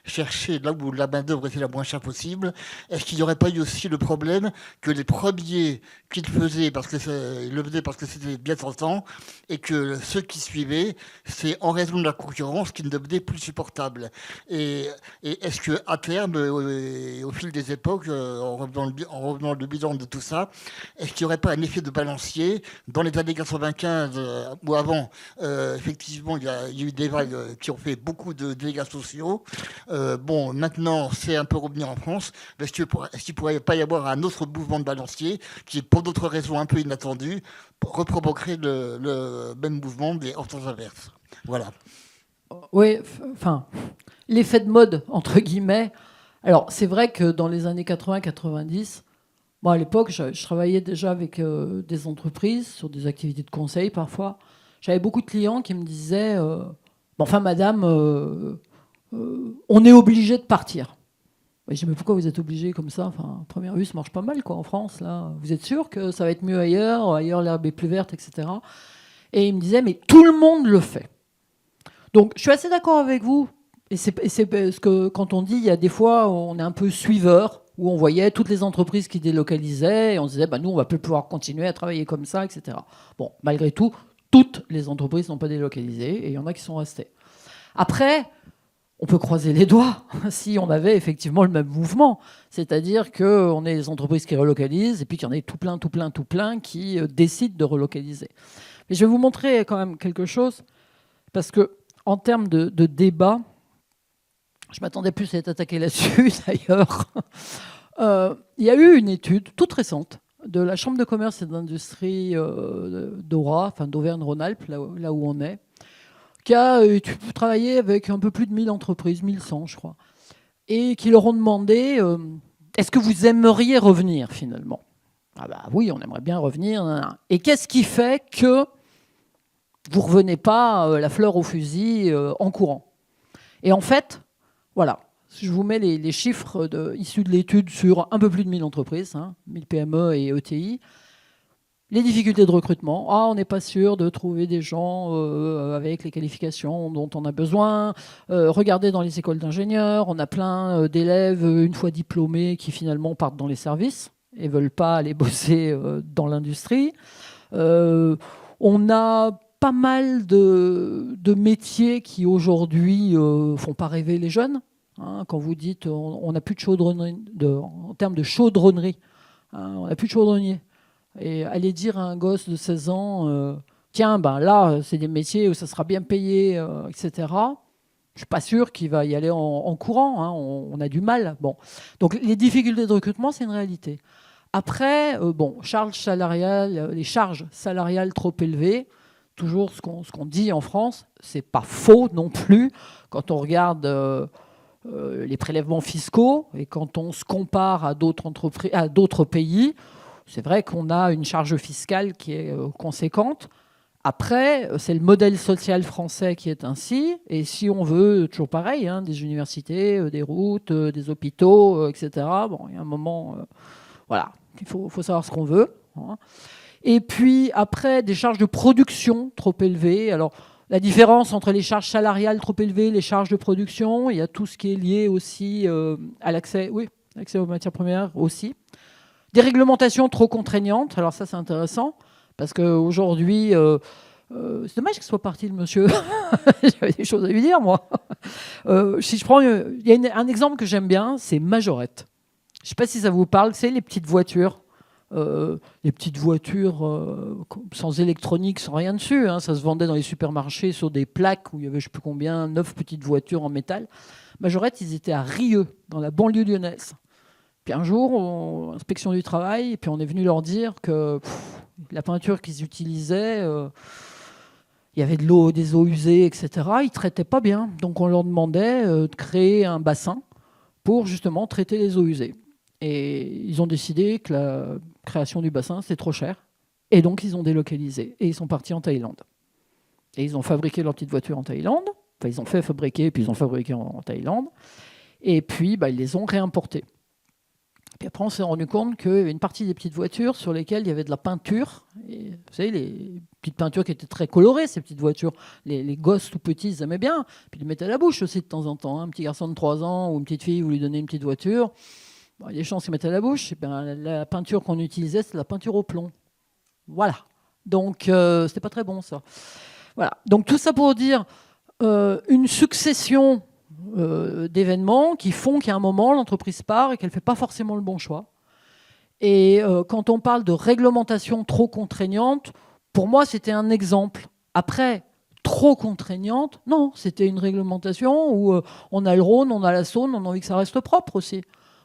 chercher là où la main-d'œuvre était la moins chère possible, est-ce qu'il n'y aurait pas eu aussi le problème que les premiers qui le faisaient ils le faisaient parce que c'était bien tentant, et que ceux qui suivaient, c'est en raison de la concurrence qui ne devenait plus supportable. Et est-ce que à terme, au fil des époques, en revenant le bilan de tout ça, est-ce qu'il n'y aurait pas un effet de balancier dans les années 95 ou avant? Effectivement, il y a eu des vagues qui ont fait beaucoup de dégâts sociaux. Bon, maintenant, c'est un peu revenu en France. Est-ce qu'il ne pourrait pas y avoir un autre mouvement de balancier qui, pour d'autres raisons un peu inattendues, reprovoquerait le même mouvement, mais en sens inverse? Voilà. Oui, enfin, l'effet de mode, entre guillemets. Alors, c'est vrai que dans les années 80-90, moi, à l'époque, je travaillais déjà avec des entreprises sur des activités de conseil parfois. J'avais beaucoup de clients qui me disaient enfin, madame, on est obligé de partir. Je dis, mais pourquoi vous êtes obligé comme ça? Enfin, première vue, ça marche pas mal, quoi, en France. Là. Vous êtes sûr que ça va être mieux ailleurs? Ailleurs, l'herbe est plus verte, etc. Et il me disait, mais tout le monde le fait. Donc, je suis assez d'accord avec vous. Et c'est parce que quand on dit, il y a des fois, on est un peu suiveur, où on voyait toutes les entreprises qui délocalisaient, et on se disait, nous, on va plus pouvoir continuer à travailler comme ça, etc. Bon, malgré tout, toutes les entreprises n'ont pas délocalisé, et il y en a qui sont restées. Après, on peut croiser les doigts si on avait effectivement le même mouvement. C'est-à-dire qu'on ait des entreprises qui relocalisent, et puis qu'il y en ait tout plein qui décident de relocaliser. Mais je vais vous montrer quand même quelque chose, parce que en termes de débat, je m'attendais plus à être attaqué là-dessus d'ailleurs. Il y a eu une étude toute récente de la Chambre de commerce et d'industrie d'Auvergne-Rhône-Alpes, là où on est, qui a travaillé avec un peu plus de 1000 entreprises, 1100 je crois, et qui leur ont demandé est-ce que vous aimeriez revenir finalement? Oui, on aimerait bien revenir. Et qu'est-ce qui fait que vous ne revenez pas la fleur au fusil en courant? Et en fait, voilà, je vous mets les chiffres issus de l'étude sur un peu plus de 1000 entreprises, 1000 PME et ETI. Les difficultés de recrutement. On n'est pas sûr de trouver des gens avec les qualifications dont on a besoin. Regardez dans les écoles d'ingénieurs, on a plein d'élèves, une fois diplômés, qui finalement partent dans les services et ne veulent pas aller bosser dans l'industrie. On a pas mal de métiers qui aujourd'hui font pas rêver les jeunes. Quand vous dites on n'a plus de chaudronnerie, en termes de chaudronnerie, on n'a plus de chaudronnier. Et aller dire à un gosse de 16 ans, tiens, là, c'est des métiers où ça sera bien payé, etc. Je ne suis pas sûr qu'il va y aller en courant. On a du mal. Bon. Donc les difficultés de recrutement, c'est une réalité. Après, les charges salariales trop élevées, toujours ce qu'on dit en France, c'est pas faux non plus. Quand on regarde les prélèvements fiscaux et quand on se compare à d'autres pays, c'est vrai qu'on a une charge fiscale qui est conséquente. Après, c'est le modèle social français qui est ainsi. Et si on veut, toujours pareil, des universités, des routes, des hôpitaux, etc., il y a un moment, il faut savoir ce qu'on veut. Et puis après, des charges de production trop élevées. Alors, la différence entre les charges salariales trop élevées et les charges de production, il y a tout ce qui est lié aussi à l'accès aux matières premières aussi. Des réglementations trop contraignantes. Alors ça, c'est intéressant, parce qu'aujourd'hui, c'est dommage qu'il soit parti, le monsieur. J'avais des choses à lui dire, moi. Si je prends, il y a un exemple que j'aime bien, c'est Majorette. Je ne sais pas si ça vous parle, c'est les petites voitures. Sans électronique, sans rien dessus. Ça se vendait dans les supermarchés sur des plaques où il y avait, je ne sais plus combien, 9 petites voitures en métal. Majorette, ils étaient à Rieux, dans la banlieue lyonnaise. Puis un jour, inspection du travail, et puis on est venu leur dire que la peinture qu'ils utilisaient, il y avait des eaux usées, etc. Ils ne traitaient pas bien. Donc on leur demandait de créer un bassin pour justement traiter les eaux usées. Et ils ont décidé que la création du bassin, c'est trop cher. Et donc ils ont délocalisé. Et ils sont partis en Thaïlande. Et ils ont fabriqué leur petite voiture en Thaïlande. Enfin, ils ont fait fabriquer, puis ils ont fabriqué en Thaïlande. Et puis, ils les ont réimportés. Puis après, on s'est rendu compte qu'il y avait une partie des petites voitures sur lesquelles il y avait de la peinture. Et, vous savez, les petites peintures qui étaient très colorées, ces petites voitures. Les gosses tout petits, ils aimaient bien. Puis ils les mettaient à la bouche aussi de temps en temps. Un petit garçon de 3 ans ou une petite fille, vous lui donnez une petite voiture. Bon, il y a des chances qu'ils mettaient à la bouche. Et bien, la peinture qu'on utilisait, c'était la peinture au plomb. Voilà. Donc, c'était pas très bon, ça. Voilà. Donc, tout ça pour dire une succession d'événements qui font qu'à un moment, l'entreprise part et qu'elle ne fait pas forcément le bon choix. Et quand on parle de réglementation trop contraignante, pour moi, c'était un exemple. Après, trop contraignante, non, c'était une réglementation où on a le Rhône, on a la Saône, on a envie que ça reste propre aussi.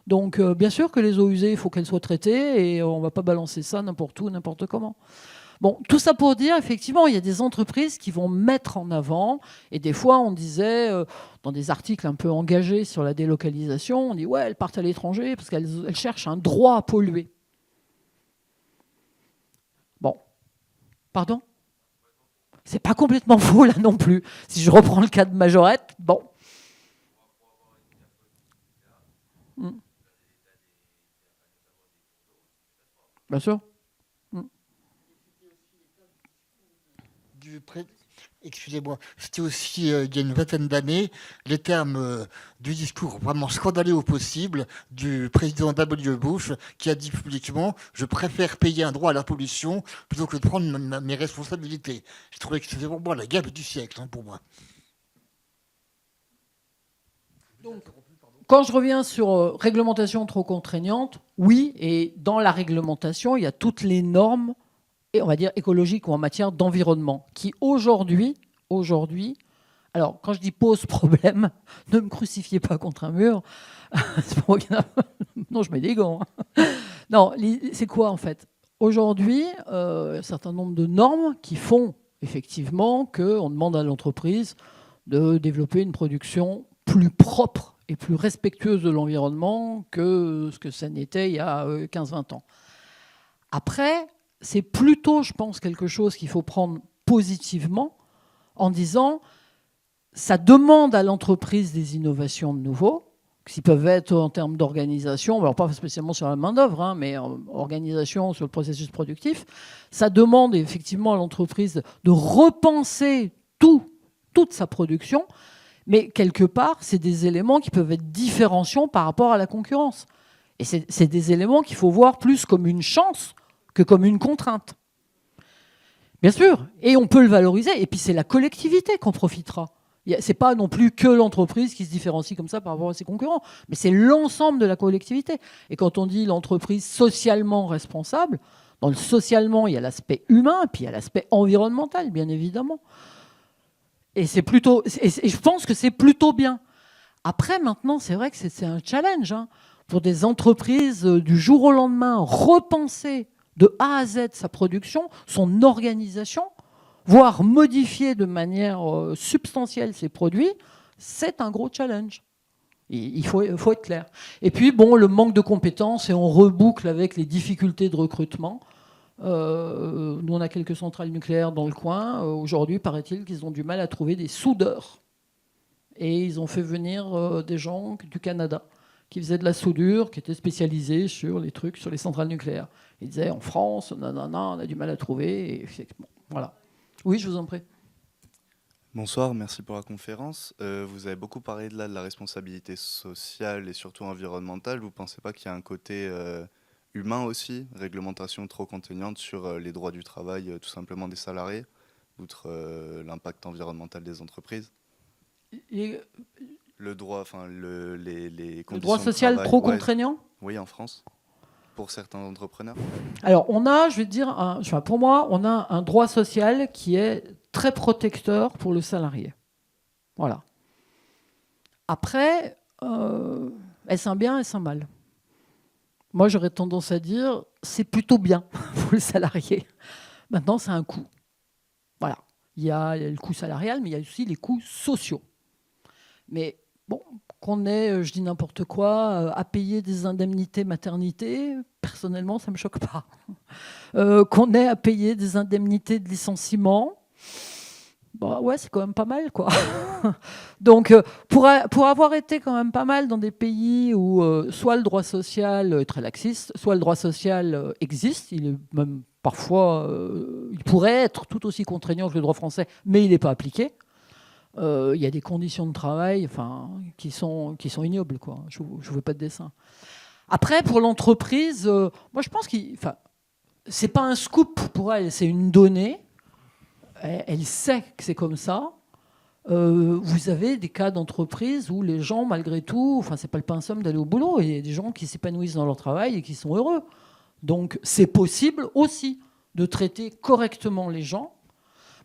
Donc, bien sûr que les eaux usées, il faut qu'elles soient traitées et on ne va pas balancer ça n'importe où, n'importe comment. Bon, tout ça pour dire, effectivement, il y a des entreprises qui vont mettre en avant, et des fois, on disait, dans des articles un peu engagés sur la délocalisation, on dit, ouais, elles partent à l'étranger parce qu'elles cherchent un droit à polluer. Bon, pardon ? C'est pas complètement faux, là non plus. Si je reprends le cas de Majorette, bon. Bien sûr. Excusez-moi, c'était aussi, il y a une vingtaine d'années, les termes du discours vraiment scandaleux au possible du président W. Bush qui a dit publiquement « Je préfère payer un droit à la pollution plutôt que de prendre mes responsabilités ». Je trouvais que c'était vraiment la gaffe du siècle, pour moi. Donc, quand je reviens sur réglementation trop contraignante, oui, et dans la réglementation, il y a toutes les normes, et on va dire écologiques ou en matière d'environnement, qui aujourd'hui, alors quand je dis pose problème, ne me crucifiez pas contre un mur, non, je mets des gants. Non, c'est quoi en fait ? Aujourd'hui, un certain nombre de normes qui font effectivement qu'on demande à l'entreprise de développer une production plus propre et plus respectueuse de l'environnement que ce que ça n'était il y a 15-20 ans. Après, c'est plutôt, je pense, quelque chose qu'il faut prendre positivement en disant ça demande à l'entreprise des innovations de nouveau, qui peuvent être en termes d'organisation, alors pas spécialement sur la main-d'œuvre, mais en organisation sur le processus productif. Ça demande effectivement à l'entreprise de repenser toute sa production, mais quelque part, c'est des éléments qui peuvent être différenciants par rapport à la concurrence. Et c'est des éléments qu'il faut voir plus comme une chance que comme une contrainte. Bien sûr, et on peut le valoriser, et puis c'est la collectivité qu'on profitera. C'est pas non plus que l'entreprise qui se différencie comme ça par rapport à ses concurrents, mais c'est l'ensemble de la collectivité. Et quand on dit l'entreprise socialement responsable, dans le socialement, il y a l'aspect humain, puis il y a l'aspect environnemental, bien évidemment. Et je pense que c'est plutôt bien. Après, maintenant, c'est vrai que c'est un challenge pour des entreprises du jour au lendemain, repenser de A à Z sa production, son organisation, voire modifier de manière substantielle ses produits, c'est un gros challenge. Il faut être clair. Et puis, bon, le manque de compétences, et on reboucle avec les difficultés de recrutement. Nous, on a quelques centrales nucléaires dans le coin. Aujourd'hui, paraît-il qu'ils ont du mal à trouver des soudeurs. Et ils ont fait venir des gens du Canada qui faisaient de la soudure, qui étaient spécialisés sur les trucs, sur les centrales nucléaires. Ils disaient, en France, on a du mal à trouver. Et bon, voilà. Oui, je vous en prie. Bonsoir, merci pour la conférence. Vous avez beaucoup parlé de la responsabilité sociale et surtout environnementale. Vous ne pensez pas qu'il y a un côté humain aussi, réglementation trop contraignante sur les droits du travail tout simplement des salariés, outre l'impact environnemental des entreprises? Le droit, enfin les conditions. Le droit social trop contraignant? Oui, en France, pour certains entrepreneurs. Alors, on a, je vais te dire, pour moi, on a un droit social qui est très protecteur pour le salarié. Voilà. Après, est-ce un bien, est-ce un mal? Moi, j'aurais tendance à dire, c'est plutôt bien pour le salarié. Maintenant, c'est un coût. Voilà. Il y a le coût salarial, mais il y a aussi les coûts sociaux. Mais bon, qu'on ait, je dis n'importe quoi, à payer des indemnités maternité, personnellement, ça ne me choque pas. Qu'on ait à payer des indemnités de licenciement, Bah ouais, c'est quand même pas mal, quoi. Donc, pour avoir été quand même pas mal dans des pays où soit le droit social est très laxiste, soit le droit social existe, il est même parfois, il pourrait être tout aussi contraignant que le droit français, mais il n'est pas appliqué. Il y a des conditions de travail, enfin, qui sont ignobles, quoi. Je ne veux pas de dessin. Après, pour l'entreprise, moi je pense que c'est pas un scoop pour elle, c'est une donnée. Elle sait que c'est comme ça. Vous avez des cas d'entreprise où les gens, malgré tout, enfin, c'est pas le pain somme d'aller au boulot. Il y a des gens qui s'épanouissent dans leur travail et qui sont heureux. Donc, c'est possible aussi de traiter correctement les gens.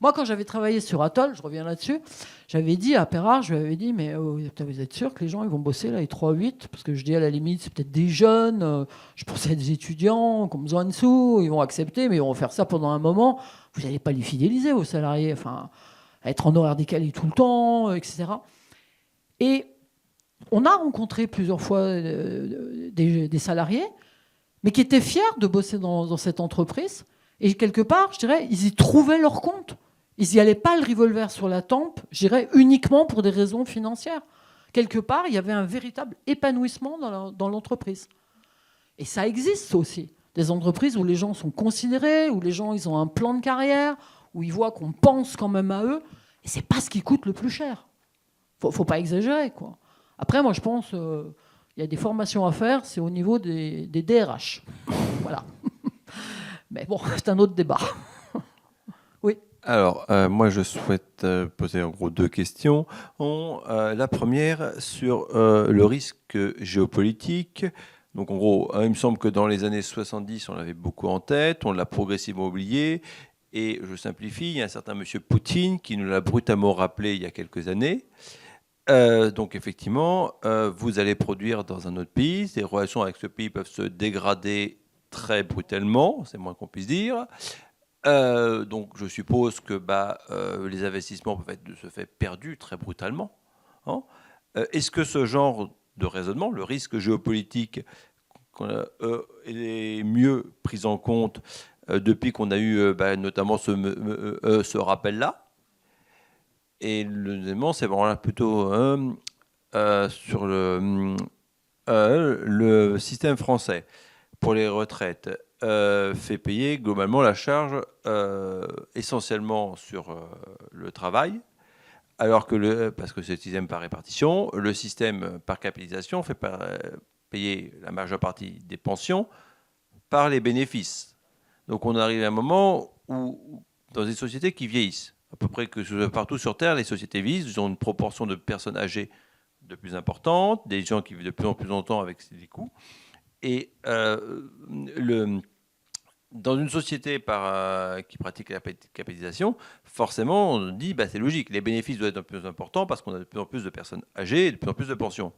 Moi, quand j'avais travaillé sur Atoll, je reviens là-dessus, j'avais dit à Perrard, je lui avais dit, mais vous êtes sûr que les gens ils vont bosser là, les 3-8 ? Parce que je dis, à la limite, c'est peut-être des jeunes, je pensais à des étudiants qui ont besoin de sous, ils vont accepter, mais ils vont faire ça pendant un moment. Vous n'allez pas les fidéliser, vos salariés, enfin, être en horaire décalé tout le temps, etc. Et on a rencontré plusieurs fois des salariés, mais qui étaient fiers de bosser dans cette entreprise. Et quelque part, je dirais, ils y trouvaient leur compte. Ils n'y allaient pas le revolver sur la tempe, je dirais, uniquement pour des raisons financières. Quelque part, il y avait un véritable épanouissement dans l'entreprise. Et ça existe aussi. Des entreprises où les gens sont considérés, où les gens ils ont un plan de carrière, où ils voient qu'on pense quand même à eux. Et c'est pas ce qui coûte le plus cher. Faut pas exagérer, quoi. Après, moi, je pense il y a des formations à faire, c'est au niveau des DRH. Voilà. Mais bon, c'est un autre débat. Oui. Alors, moi, je souhaite poser en gros 2 questions. La première, sur le risque géopolitique. Donc, en gros, il me semble que dans les années 70, on l'avait beaucoup en tête, on l'a progressivement oublié. Et je simplifie, il y a un certain monsieur Poutine qui nous l'a brutalement rappelé il y a quelques années. Donc, effectivement, vous allez produire dans un autre pays. Les relations avec ce pays peuvent se dégrader très brutalement, c'est moins qu'on puisse dire. Donc je suppose que les investissements peuvent être de ce fait perdus très brutalement. Hein. Est-ce que ce genre de raisonnement, le risque géopolitique, est mieux pris en compte depuis qu'on a eu notamment ce rappel-là? Et le deuxième, c'est vraiment plutôt sur le système français pour les retraites. Fait payer globalement la charge essentiellement sur le travail, alors que parce que c'est le système par répartition, le système par capitalisation fait payer la majeure partie des pensions par les bénéfices. Donc on arrive à un moment où, dans des sociétés qui vieillissent, à peu près que partout sur Terre, les sociétés vieillissent, ils ont une proportion de personnes âgées de plus importante, des gens qui vivent de plus en plus longtemps avec des coûts. Et dans une société qui pratique la capitalisation, forcément, on dit c'est logique, les bénéfices doivent être de plus en plus importants parce qu'on a de plus en plus de personnes âgées et de plus en plus de pensions.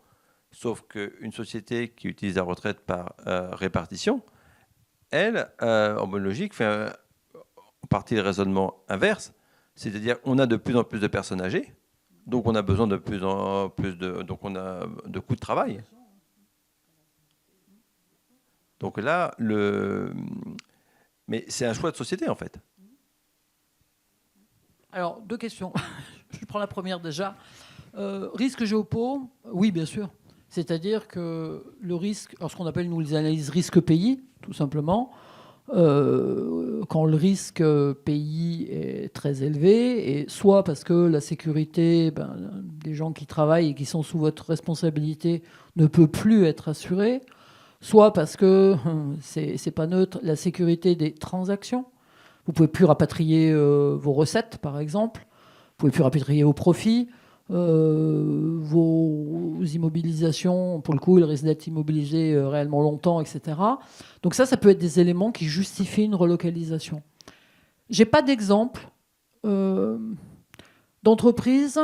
Sauf qu'une société qui utilise la retraite par répartition, elle, en bonne logique, fait en partie le raisonnement inverse, c'est-à-dire on a de plus en plus de personnes âgées, donc on a besoin de plus en plus donc on a de coûts de travail. Donc là, mais c'est un choix de société, en fait. Alors, 2 questions. Je prends la première déjà. Risque géopo, oui, bien sûr. C'est-à-dire que le risque, alors ce qu'on appelle, nous, les analyses risque-pays, tout simplement, quand le risque pays est très élevé, et soit parce que la sécurité des gens qui travaillent et qui sont sous votre responsabilité ne peut plus être assurée, soit parce que c'est pas neutre, la sécurité des transactions. Vous pouvez plus rapatrier vos recettes, par exemple. Vous pouvez plus rapatrier vos profits. Vos immobilisations, pour le coup, ils risquent d'être immobilisés réellement longtemps, etc. Donc ça peut être des éléments qui justifient une relocalisation. J'ai pas d'exemple d'entreprise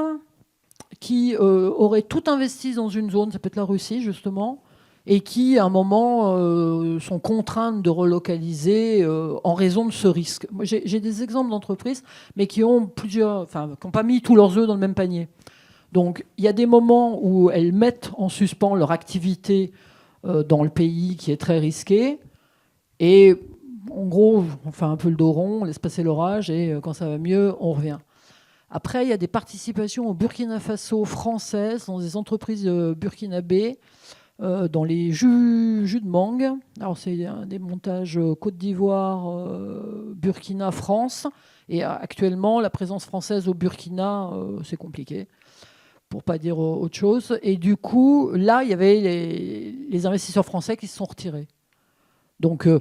qui auraient tout investi dans une zone, ça peut être la Russie, justement, et qui, à un moment, sont contraintes de relocaliser en raison de ce risque. Moi, j'ai des exemples d'entreprises, mais qui ont qui n'ont pas mis tous leurs œufs dans le même panier. Donc, il y a des moments où elles mettent en suspens leur activité dans le pays qui est très risqué, et en gros, on fait un peu le dos rond, on laisse passer l'orage, et quand ça va mieux, on revient. Après, il y a des participations au Burkina Faso françaises dans des entreprises burkinabées, dans les jus de mangue. Alors, c'est des montages Côte d'Ivoire, Burkina, France. Et actuellement, la présence française au Burkina, c'est compliqué, pour ne pas dire autre chose. Et du coup, là, il y avait les investisseurs français qui se sont retirés. Donc, je ne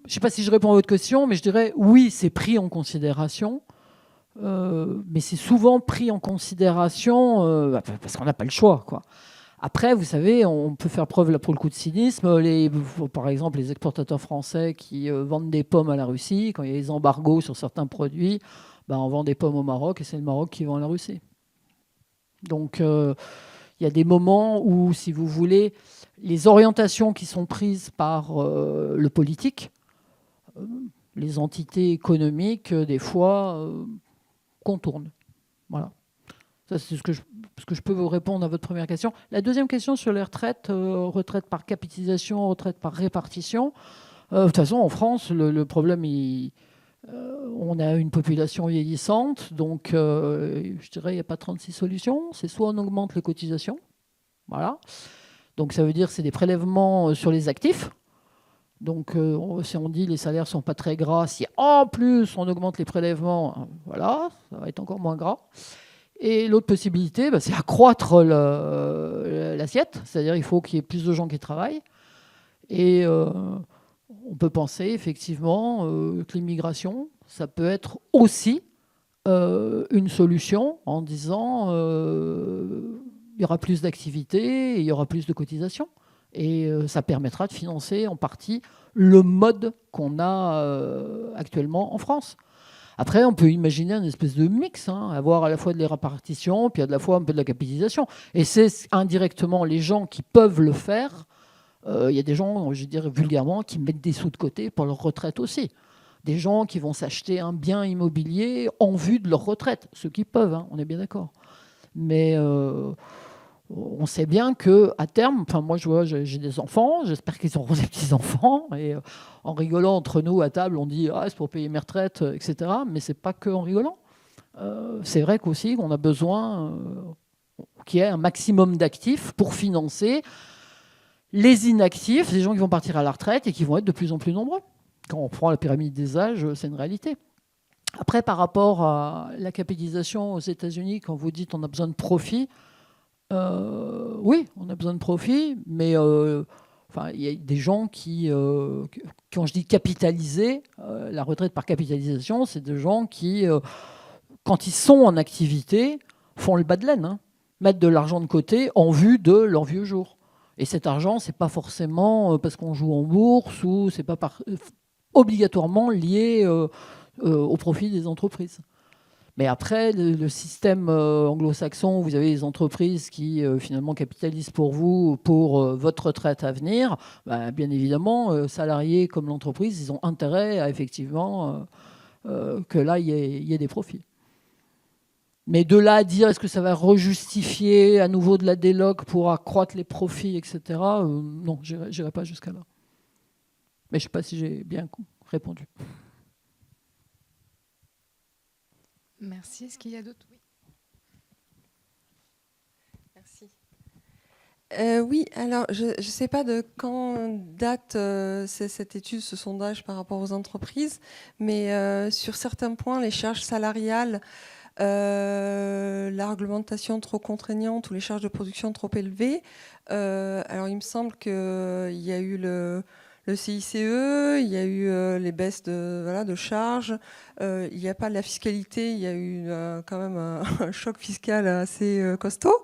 sais pas si je réponds à votre question, mais je dirais oui, c'est pris en considération. Mais c'est souvent pris en considération parce qu'on n'a pas le choix, quoi. Après, vous savez, on peut faire preuve là pour le coup de cynisme. Par exemple, les exportateurs français qui vendent des pommes à la Russie, quand il y a des embargos sur certains produits, on vend des pommes au Maroc et c'est le Maroc qui vend à la Russie. Donc, il y a des moments où, si vous voulez, les orientations qui sont prises par le politique, les entités économiques, des fois, contournent. Voilà. Ça, c'est ce que je peux vous répondre à votre première question. La deuxième question sur les retraites, retraite par capitalisation, retraite par répartition. De toute façon, en France, le problème, on a une population vieillissante, donc je dirais il n'y a pas 36 solutions. C'est soit on augmente les cotisations, voilà. Donc ça veut dire que c'est des prélèvements sur les actifs. Donc si on dit les salaires ne sont pas très gras, si en plus on augmente les prélèvements, voilà, ça va être encore moins gras. Et l'autre possibilité, c'est accroître l'assiette, c'est-à-dire il faut qu'il y ait plus de gens qui travaillent. Et on peut penser effectivement que l'immigration, ça peut être aussi une solution en disant il y aura plus d'activités, il y aura plus de cotisations. Et ça permettra de financer en partie le mode qu'on a actuellement en France. Après, on peut imaginer un espèce de mix, avoir à la fois de la répartition, puis à la fois un peu de la capitalisation. Et c'est indirectement les gens qui peuvent le faire. Il y a des gens, je dirais vulgairement, qui mettent des sous de côté pour leur retraite aussi. Des gens qui vont s'acheter un bien immobilier en vue de leur retraite. Ceux qui peuvent, on est bien d'accord. Mais on sait bien qu'à terme, moi je vois, j'ai des enfants, j'espère qu'ils auront des petits-enfants, et en rigolant entre nous à table, on dit c'est pour payer mes retraites, etc. Mais c'est pas que en rigolant. C'est vrai qu'aussi qu'on a besoin qu'il y ait un maximum d'actifs pour financer les inactifs, les gens qui vont partir à la retraite et qui vont être de plus en plus nombreux. Quand on prend la pyramide des âges, c'est une réalité. Après, par rapport à la capitalisation aux États-Unis, quand vous dites on a besoin de profit, oui, on a besoin de profit, mais il y a des gens qui, quand je dis capitaliser, la retraite par capitalisation, c'est des gens qui, quand ils sont en activité, font le bas de laine, mettent de l'argent de côté en vue de leur vieux jour. Et cet argent, c'est pas forcément parce qu'on joue en bourse ou c'est pas obligatoirement lié au profit des entreprises. Mais après, le système anglo-saxon, vous avez des entreprises qui finalement capitalisent pour vous, pour votre retraite à venir. Bien évidemment, salariés comme l'entreprise, ils ont intérêt à effectivement que là, il y ait des profits. Mais de là à dire, est-ce que ça va rejustifier à nouveau de la déloc pour accroître les profits, etc. Non, je n'irai pas jusqu'à là. Mais je ne sais pas si j'ai bien répondu. Merci. Est-ce qu'il y a d'autres? Oui. Merci. Oui, alors je ne sais pas de quand date cette étude, ce sondage par rapport aux entreprises, mais sur certains points, les charges salariales, la réglementation trop contraignante ou les charges de production trop élevées. Alors il me semble qu'il y a eu le CICE, il y a eu les baisses de charges, il n'y a pas de la fiscalité, il y a eu quand même un choc fiscal assez costaud.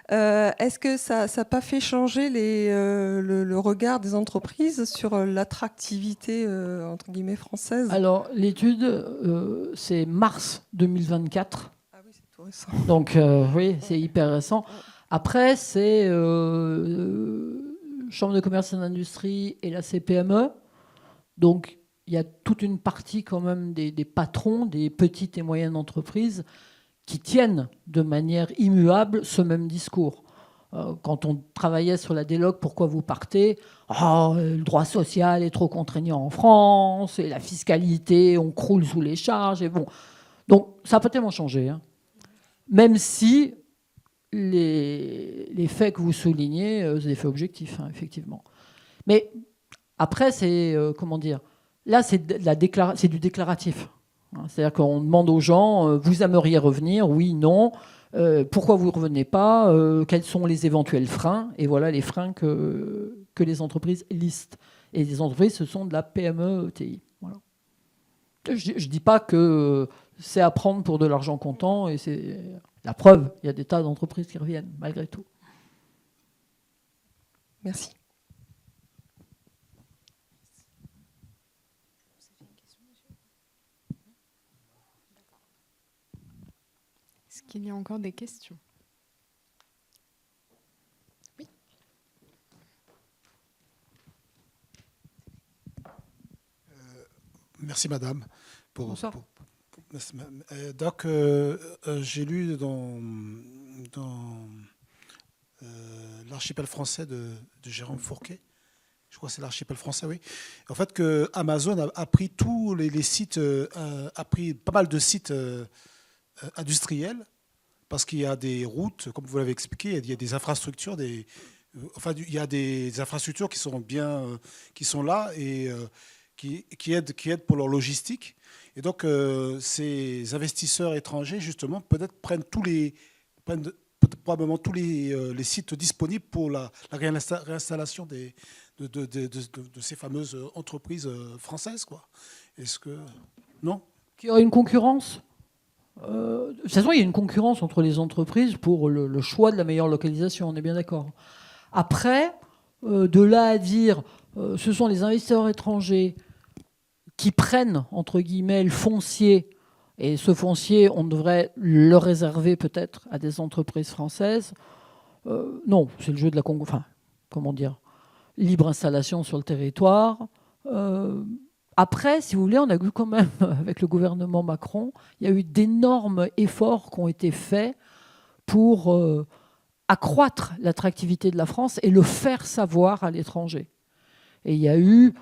Est-ce que ça n'a pas fait changer le regard des entreprises sur l'attractivité entre guillemets française? Alors l'étude, c'est mars 2024. Ah oui, c'est tout récent. Donc oui, c'est hyper récent. Après, c'est Chambre de commerce et d'industrie et la CPME. Donc il y a toute une partie quand même des patrons, des petites et moyennes entreprises qui tiennent de manière immuable ce même discours. Quand on travaillait sur la déloc, pourquoi vous partez? Le droit social est trop contraignant en France, et la fiscalité, on croule sous les charges. Et bon. Donc, ça n'a pas tellement changé. même si les faits que vous soulignez, c'est des faits objectifs, hein, effectivement. Mais après, c'est, comment dire, là, c'est du déclaratif. Hein. C'est-à-dire qu'on demande aux gens, vous aimeriez revenir, oui, non, pourquoi vous ne revenez pas, quels sont les éventuels freins, et voilà les freins que les entreprises listent. Et les entreprises, ce sont de la PME, ETI. Voilà. Je ne dis pas que c'est à prendre pour de l'argent comptant, et c'est la preuve, il y a des tas d'entreprises qui reviennent, malgré tout. Merci. Est-ce qu'il y a encore des questions? Oui. Merci madame. Bonsoir. Donc, j'ai lu dans l'archipel français de Jérôme Fourquet, je crois que c'est l'archipel français, oui. En fait, que Amazon a pris tous les sites, a pris pas mal de sites industriels, parce qu'il y a des routes, comme vous l'avez expliqué, il y a des infrastructures, il y a des infrastructures qui sont bien, qui sont là et qui aident pour leur logistique. Et donc, ces investisseurs étrangers, justement, peut-être prennent probablement tous les sites disponibles pour la réinstallation de ces fameuses entreprises françaises, quoi. Est-ce que... Non ? Qu'il y aurait une concurrence ? De toute façon, il y a une concurrence entre les entreprises pour le choix de la meilleure localisation, on est bien d'accord. Après, de là à dire, ce sont les investisseurs étrangers qui prennent, entre guillemets, le foncier, et ce foncier, on devrait le réserver peut-être à des entreprises françaises. Non, c'est le jeu de la comment dire, libre installation sur le territoire. Après, si vous voulez, on a vu quand même, avec le gouvernement Macron, il y a eu d'énormes efforts qui ont été faits pour accroître l'attractivité de la France et le faire savoir à l'étranger. Et il y a eu,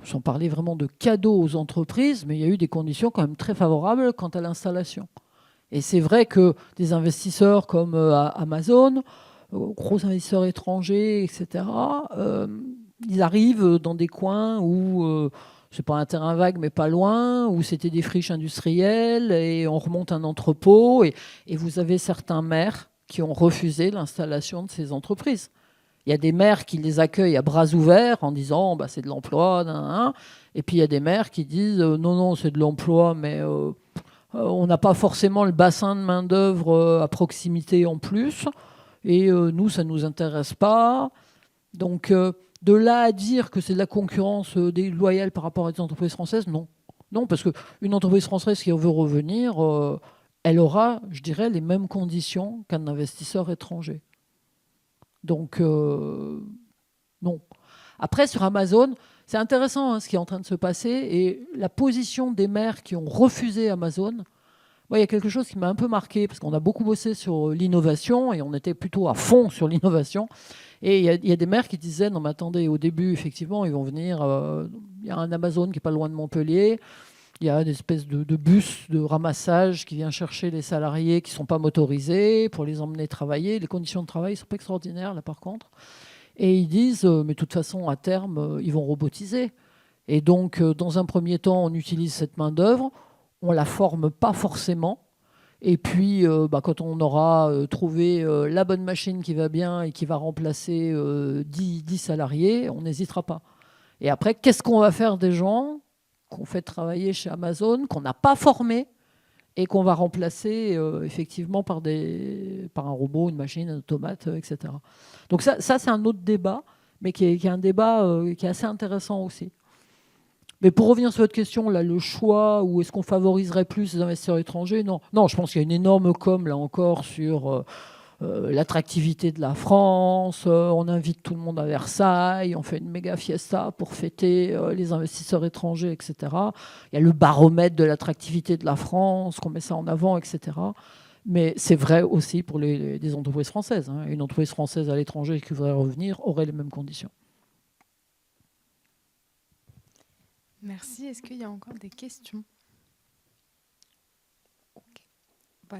sans parler vraiment de cadeaux aux entreprises, mais il y a eu des conditions quand même très favorables quant à l'installation. Et c'est vrai que des investisseurs comme Amazon, gros investisseurs étrangers, etc., ils arrivent dans des coins où... c'est pas un terrain vague, mais pas loin, où c'était des friches industrielles, et on remonte un entrepôt, et vous avez certains maires qui ont refusé l'installation de ces entreprises. Il y a des maires qui les accueillent à bras ouverts en disant bah, c'est de l'emploi, et puis il y a des maires qui disent non, c'est de l'emploi, mais on n'a pas forcément le bassin de main-d'œuvre à proximité en plus, et nous, ça ne nous intéresse pas. Donc, de là à dire que c'est de la concurrence déloyale par rapport à des entreprises françaises, non. Non, parce qu'une entreprise française qui veut revenir, elle aura, je dirais, les mêmes conditions qu'un investisseur étranger. Donc, non. Après, sur Amazon, c'est intéressant hein, ce qui est en train de se passer. Et la position des maires qui ont refusé Amazon, moi, il y a quelque chose qui m'a un peu marqué, parce qu'on a beaucoup bossé sur l'innovation, et on était plutôt à fond sur l'innovation. Et il y a des maires qui disaient, non mais attendez, au début, effectivement, ils vont venir, il y a un Amazon qui est pas loin de Montpellier, il y a des espèces de bus de ramassage qui vient chercher les salariés qui ne sont pas motorisés pour les emmener travailler. Les conditions de travail ne sont pas extraordinaires, là, par contre. Et ils disent, mais de toute façon, à terme, ils vont robotiser. Et donc, dans un premier temps, on utilise cette main-d'œuvre, on ne la forme pas forcément. Et puis, quand on aura trouvé la bonne machine qui va bien et qui va remplacer 10 salariés, on n'hésitera pas. Et après, qu'est-ce qu'on va faire des gens qu'on fait travailler chez Amazon, qu'on n'a pas formés et qu'on va remplacer effectivement par un robot, une machine, un automate, etc. Donc ça c'est un autre débat, mais qui est un débat qui est assez intéressant aussi. Mais pour revenir sur votre question, là, le choix, ou est-ce qu'on favoriserait plus les investisseurs étrangers ? Non, je pense qu'il y a une énorme com, là encore, sur l'attractivité de la France. On invite tout le monde à Versailles, on fait une méga fiesta pour fêter les investisseurs étrangers, etc. Il y a le baromètre de l'attractivité de la France, qu'on met ça en avant, etc. Mais c'est vrai aussi pour des entreprises françaises. Hein. Une entreprise française à l'étranger qui voudrait revenir aurait les mêmes conditions. Merci. Est-ce qu'il y a encore des questions ? Okay.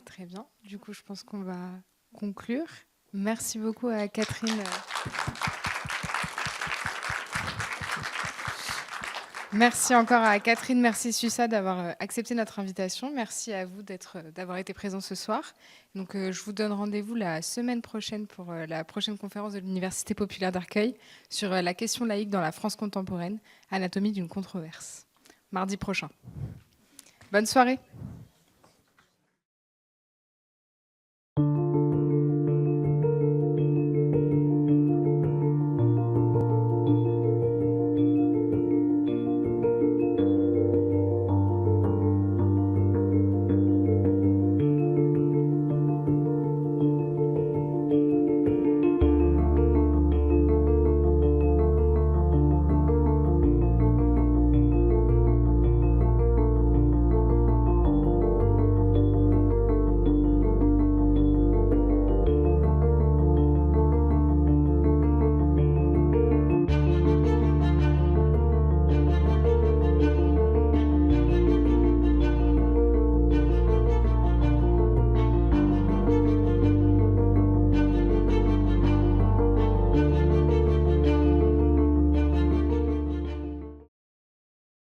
Très bien. Du coup, je pense qu'on va conclure. Merci beaucoup à Catherine. Merci encore à Catherine, merci Susa d'avoir accepté notre invitation. Merci à vous d'avoir été présents ce soir. Donc, je vous donne rendez-vous la semaine prochaine pour la prochaine conférence de l'Université populaire d'Arcueil sur la question laïque dans la France contemporaine, anatomie d'une controverse. Mardi prochain. Bonne soirée.